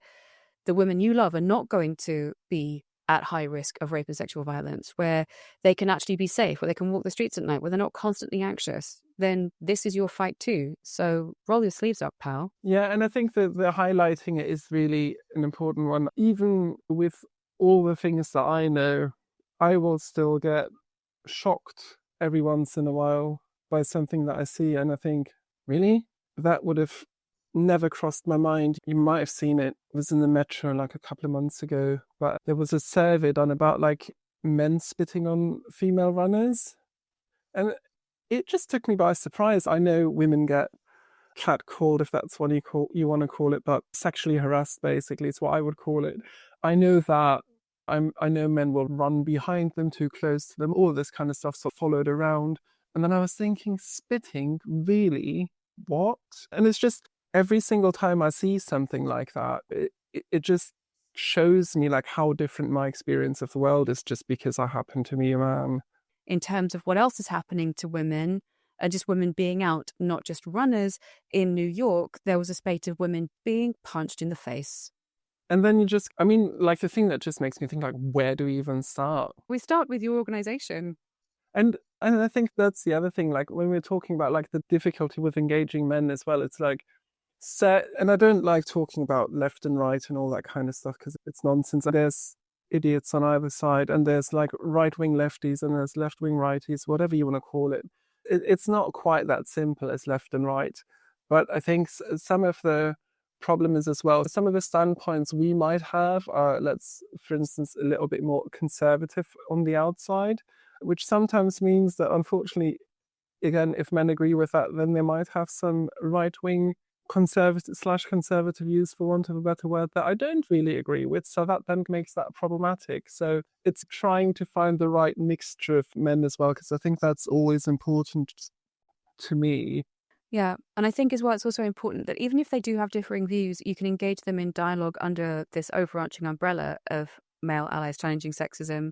the women you love are not going to be at high risk of rape and sexual violence, where they can actually be safe, where they can walk the streets at night, where they're not constantly anxious, then this is your fight too. So roll your sleeves up, pal. Yeah, and I think that the highlighting it is really an important one. Even with all the things that I know, I will still get shocked every once in a while by something that I see, and I think, really? That would have never crossed my mind. You might have seen it. It was in the metro like a couple of months ago, but there was a survey done about like men spitting on female runners. And it just took me by surprise. I know women get catcalled, if that's what you want to call it, but sexually harassed, basically, is what I would call it. I know that I know men will run behind them, too close to them, all this kind of stuff, so followed around. And then I was thinking, spitting, really? What? And it's just every single time I see something like that, it just shows me like how different my experience of the world is just because I happen to be a man. In terms of what else is happening to women, and just women being out, not just runners, in New York, there was a spate of women being punched in the face. And then like the thing that just makes me think, like, where do we even start? We start with your organization. And I think that's the other thing, like when we're talking about like the difficulty with engaging men as well, it's like, and I don't like talking about left and right and all that kind of stuff because it's nonsense. There's idiots on either side, and there's like right-wing lefties and there's left-wing righties, whatever you want to call it. It's not quite that simple as left and right. But I think some of the problem is as well, some of the standpoints we might have are, for instance, a little bit more conservative on the outside, which sometimes means that, unfortunately, again, if men agree with that, then they might have some right-wing conservative views, for want of a better word, that I don't really agree with. So that then makes that problematic. So it's trying to find the right mixture of men as well, because I think that's always important to me. Yeah, and I think as well, it's also important that even if they do have differing views, you can engage them in dialogue under this overarching umbrella of Male Allies Challenging Sexism.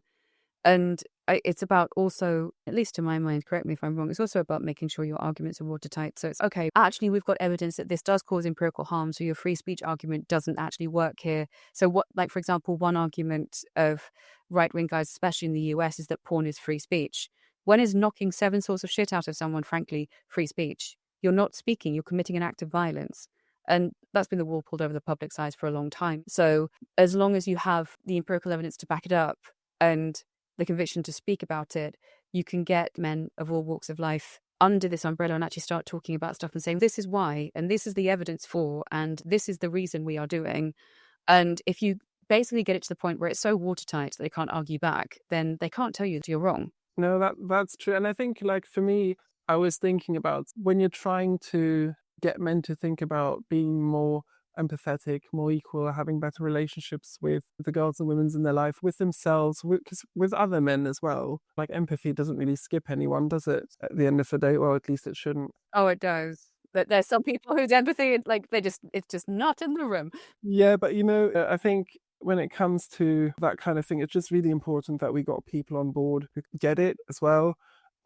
And it's about also, at least to my mind, correct me if I'm wrong, it's also about making sure your arguments are watertight. So it's, okay, actually, we've got evidence that this does cause empirical harm, so your free speech argument doesn't actually work here. So what, like, for example, one argument of right-wing guys, especially in the US, is that porn is free speech. When is knocking 7 sorts of shit out of someone, frankly, free speech? You're not speaking, you're committing an act of violence. And that's been the wool pulled over the public's eyes for a long time. So as long as you have the empirical evidence to back it up and the conviction to speak about it, you can get men of all walks of life under this umbrella and actually start talking about stuff and saying, this is why, and this is the evidence for, and this is the reason we are doing. And if you basically get it to the point where it's so watertight that they can't argue back, then they can't tell you that you're wrong. No, that's true. And I think, like, for me, I was thinking about when you're trying to get men to think about being more empathetic, more equal, having better relationships with the girls and women in their life, with themselves, with other men as well. Like, empathy doesn't really skip anyone, does it? At the end of the day, or at least it shouldn't. Oh, it does. But there's some people whose empathy, like, it's just not in the room. Yeah, but I think when it comes to that kind of thing, it's just really important that we got people on board who get it as well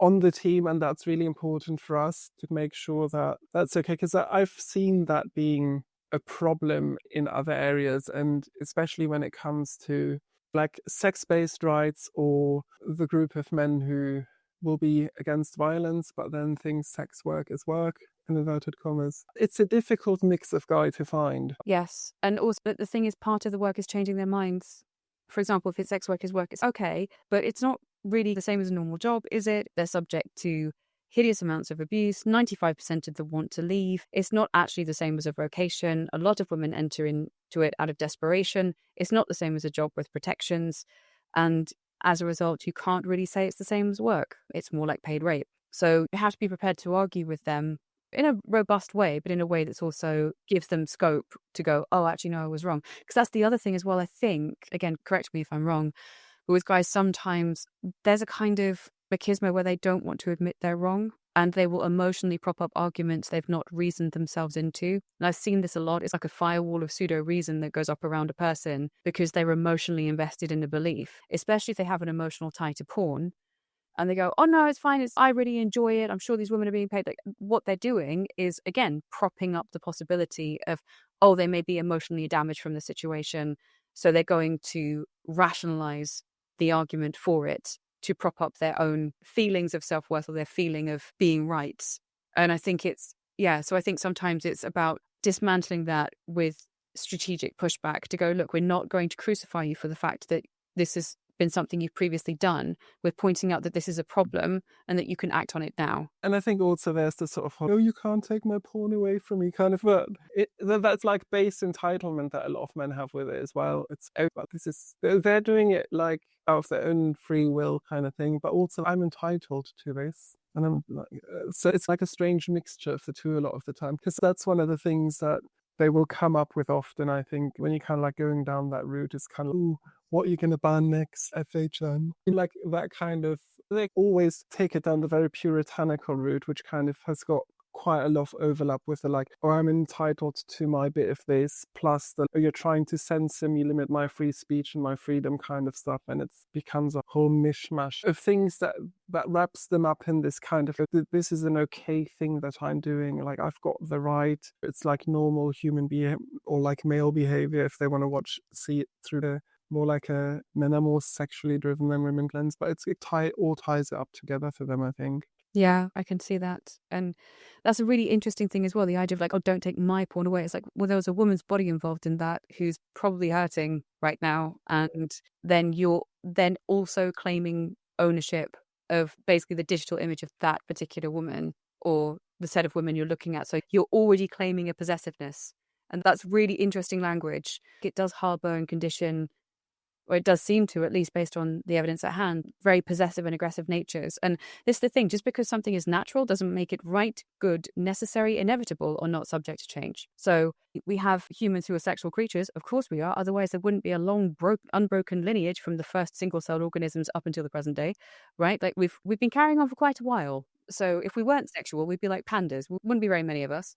on the team, and that's really important for us to make sure that that's okay, because I've seen that being a problem in other areas, and especially when it comes to like sex-based rights or the group of men who will be against violence but then think sex work is work, in inverted commas. It's a difficult mix of guy to find. Yes, and also, but the thing is, part of the work is changing their minds. For example, if it's sex work is work, it's okay, but it's not really the same as a normal job, is it? They're subject to hideous amounts of abuse. 95% of them want to leave. It's not actually the same as a vocation. A lot of women enter into it out of desperation. It's not the same as a job with protections. And as a result, you can't really say it's the same as work. It's more like paid rape. So you have to be prepared to argue with them in a robust way, but in a way that's also gives them scope to go, oh, actually, no, I was wrong. Because that's the other thing as well, I think, again, correct me if I'm wrong, but with guys, sometimes there's a kind of machismo where they don't want to admit they're wrong, and they will emotionally prop up arguments they've not reasoned themselves into. And I've seen this a lot. It's like a firewall of pseudo reason that goes up around a person because they're emotionally invested in a belief, especially if they have an emotional tie to porn. And they go, oh, no, it's fine. I really enjoy it. I'm sure these women are being paid. Like, what they're doing is, again, propping up the possibility of, oh, they may be emotionally damaged from the situation. So they're going to rationalize the argument for it to prop up their own feelings of self-worth or their feeling of being right. And I think so I think sometimes it's about dismantling that with strategic pushback to go, look, we're not going to crucify you for the fact that this is been something you've previously done, with pointing out that this is a problem and that you can act on it now. And I think also there's the sort of, oh, you can't take my porn away from me kind of, but that's like base entitlement that a lot of men have with it as well. It's, oh, but this is, they're doing it like out of their own free will kind of thing, but also I'm entitled to this. And I'm like, so it's like a strange mixture of the two a lot of the time, because that's one of the things that they will come up with often, I think, when you're kind of like going down that route. It's kind of, ooh, what are you going to ban next, FHM? Like that kind of, they always take it down the very puritanical route, which kind of has got quite a lot of overlap with the like, oh, I'm entitled to my bit of this, plus the, oh, you're trying to censor me, limit my free speech and my freedom kind of stuff. And it becomes a whole mishmash of things that wraps them up in this kind of, this is an okay thing that I'm doing. Like, I've got the right. It's like normal human behavior or like male behavior if they want to see it through the more like men are more sexually driven than women lens, but all ties it up together for them, I think. Yeah, I can see that. And that's a really interesting thing as well. The idea of like, oh, don't take my porn away. It's like, well, there was a woman's body involved in that who's probably hurting right now. And then you're then also claiming ownership of basically the digital image of that particular woman or the set of women you're looking at. So you're already claiming a possessiveness. And that's really interesting language. It does harbor and condition, or it does seem to, at least based on the evidence at hand, very possessive and aggressive natures. And this is the thing, just because something is natural doesn't make it right, good, necessary, inevitable, or not subject to change. So we have humans who are sexual creatures, of course we are, otherwise there wouldn't be a long, unbroken lineage from the first single-celled organisms up until the present day, right? Like we've been carrying on for quite a while. So if we weren't sexual, we'd be like pandas. Wouldn't be very many of us.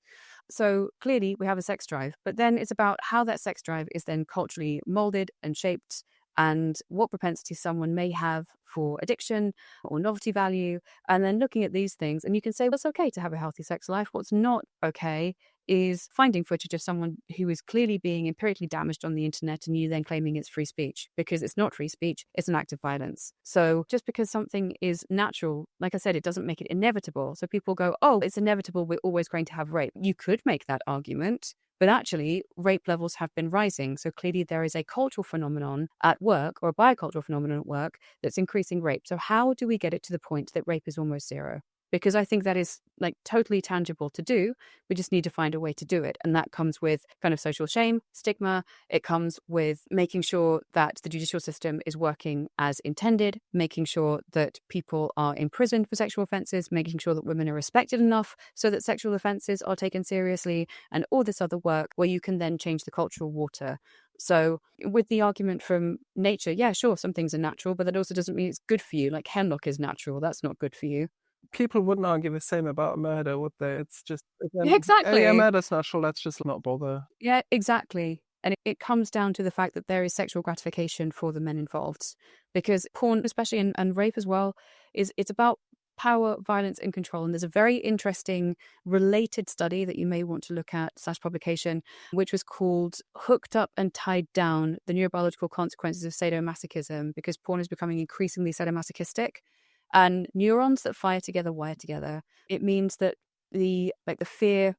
So clearly we have a sex drive, but then it's about how that sex drive is then culturally molded and shaped, and what propensity someone may have for addiction or novelty value. And then looking at these things, and you can say, well, it's okay to have a healthy sex life. What's not okay is finding footage of someone who is clearly being empirically damaged on the internet and you then claiming it's free speech, because it's not free speech, it's an act of violence. So just because something is natural, like I said, it doesn't make it inevitable. So people go, oh, it's inevitable, we're always going to have rape. You could make that argument, but actually rape levels have been rising. So clearly there is a cultural phenomenon at work, or a biocultural phenomenon at work, that's increasing rape. So how do we get it to the point that rape is almost zero? Because I think that is like totally tangible to do. We just need to find a way to do it. And that comes with kind of social shame, stigma. It comes with making sure that the judicial system is working as intended, making sure that people are imprisoned for sexual offences, making sure that women are respected enough so that sexual offences are taken seriously, and all this other work where you can then change the cultural water. So with the argument from nature, yeah, sure, some things are natural, but that also doesn't mean it's good for you. Like hemlock is natural. That's not good for you. People wouldn't argue the same about murder, would they? It's just, again, Yeah, exactly. Oh, yeah, murder's natural, let's just not bother. Yeah, exactly. And it comes down to the fact that there is sexual gratification for the men involved, because porn, especially and rape as well, it's about power, violence, and control. And there's a very interesting related study that you may want to look at / publication, which was called Hooked Up and Tied Down, the Neurobiological Consequences of Sadomasochism, because porn is becoming increasingly sadomasochistic. And neurons that fire together wire together. It means that the fear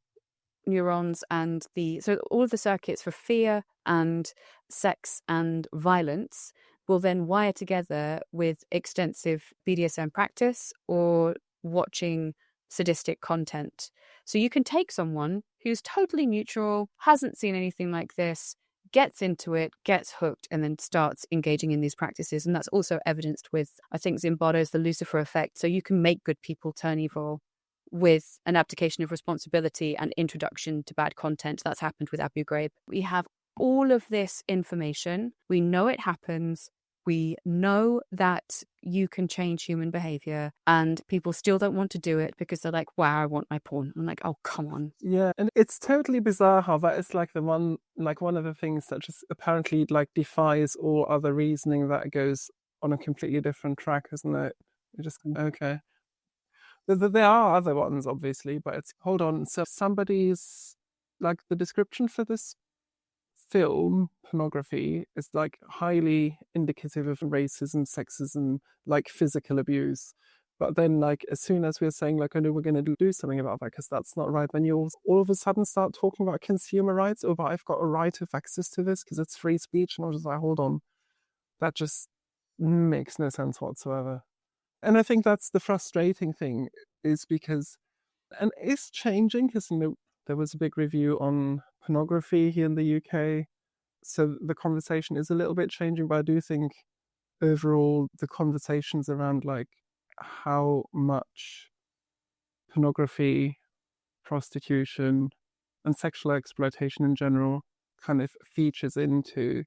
neurons and so all of the circuits for fear and sex and violence will then wire together with extensive BDSM practice or watching sadistic content. So you can take someone who's totally neutral, hasn't seen anything like this, gets into it, gets hooked, and then starts engaging in these practices. And that's also evidenced with, I think, Zimbardo's The Lucifer Effect. So you can make good people turn evil with an abdication of responsibility and introduction to bad content. That's happened with Abu Ghraib. We have all of this information. We know it happens. We know that you can change human behavior, and people still don't want to do it because they're like, wow, I want my porn. I'm like, oh, come on. Yeah, and it's totally bizarre how that is like one of the things that just apparently like defies all other reasoning, that goes on a completely different track, isn't it? You're just okay. There are other ones, obviously, but it's, hold on. So somebody's, like, the description for this film, pornography, is like highly indicative of racism, sexism, like physical abuse. But then, like, as soon as we're saying, like, I know we're going to do something about that because that's not right, then you all of a sudden start talking about consumer rights, or but I've got a right of access to this because it's free speech. And I was just like, hold on. That just makes no sense whatsoever. And I think that's the frustrating thing, is because, and it's changing, because there was a big review on pornography here in the UK. So the conversation is a little bit changing, but I do think overall the conversations around like how much pornography, prostitution, and sexual exploitation in general kind of features into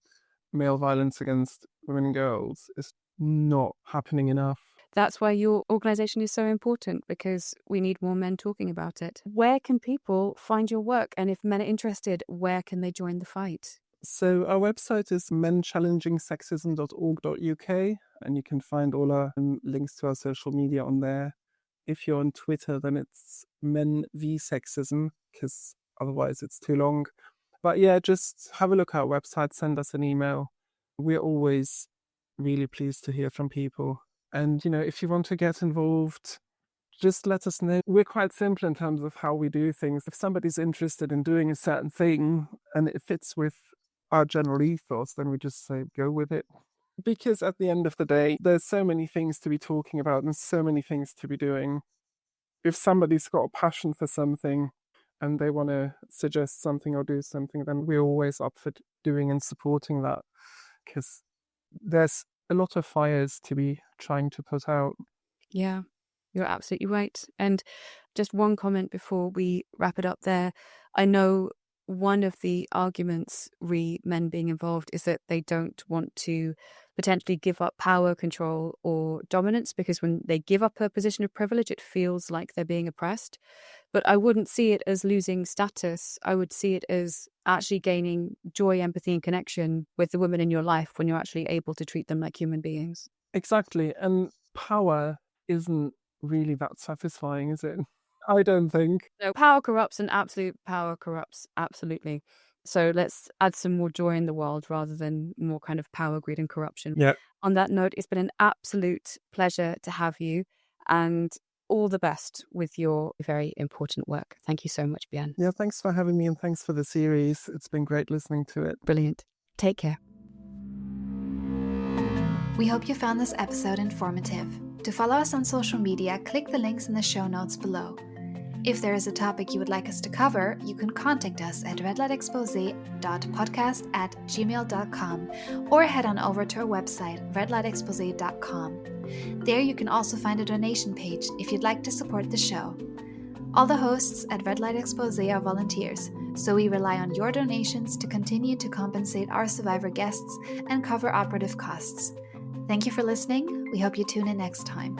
male violence against women and girls is not happening enough. That's why your organisation is so important, because we need more men talking about it. Where can people find your work? And if men are interested, where can they join the fight? So our website is menchallenging.sexism.org.uk, and you can find all our links to our social media on there. If you're on Twitter, then it's Men v Sexism, because otherwise it's too long. But yeah, just have a look at our website, send us an email. We're always really pleased to hear from people. And, if you want to get involved, just let us know. We're quite simple in terms of how we do things. If somebody's interested in doing a certain thing and it fits with our general ethos, then we just say, go with it. Because at the end of the day, there's so many things to be talking about and so many things to be doing. If somebody's got a passion for something and they want to suggest something or do something, then we're always up for doing and supporting that, because there's a lot of fires to be trying to put out. Yeah, you're absolutely right. And just one comment before we wrap it up there. I know one of the arguments re men being involved is that they don't want to potentially give up power, control, or dominance, because when they give up a position of privilege, it feels like they're being oppressed. But I wouldn't see it as losing status. I would see it as actually gaining joy, empathy, and connection with the women in your life when you're actually able to treat them like human beings. Exactly. And power isn't really that satisfying, is it? I don't think. No, power corrupts, and absolute power corrupts, absolutely. So let's add some more joy in the world rather than more kind of power, greed, and corruption. Yeah. On that note, it's been an absolute pleasure to have you, and all the best with your very important work. Thank you so much, Björn. Yeah, thanks for having me, and thanks for the series. It's been great listening to it. Brilliant. Take care. We hope you found this episode informative. To follow us on social media, click the links in the show notes below. If there is a topic you would like us to cover, you can contact us at redlightexpose.podcast@gmail.com or head on over to our website, redlightexpose.com. There you can also find a donation page if you'd like to support the show. All the hosts at Red Light Expose are volunteers, so we rely on your donations to continue to compensate our survivor guests and cover operative costs. Thank you for listening. We hope you tune in next time.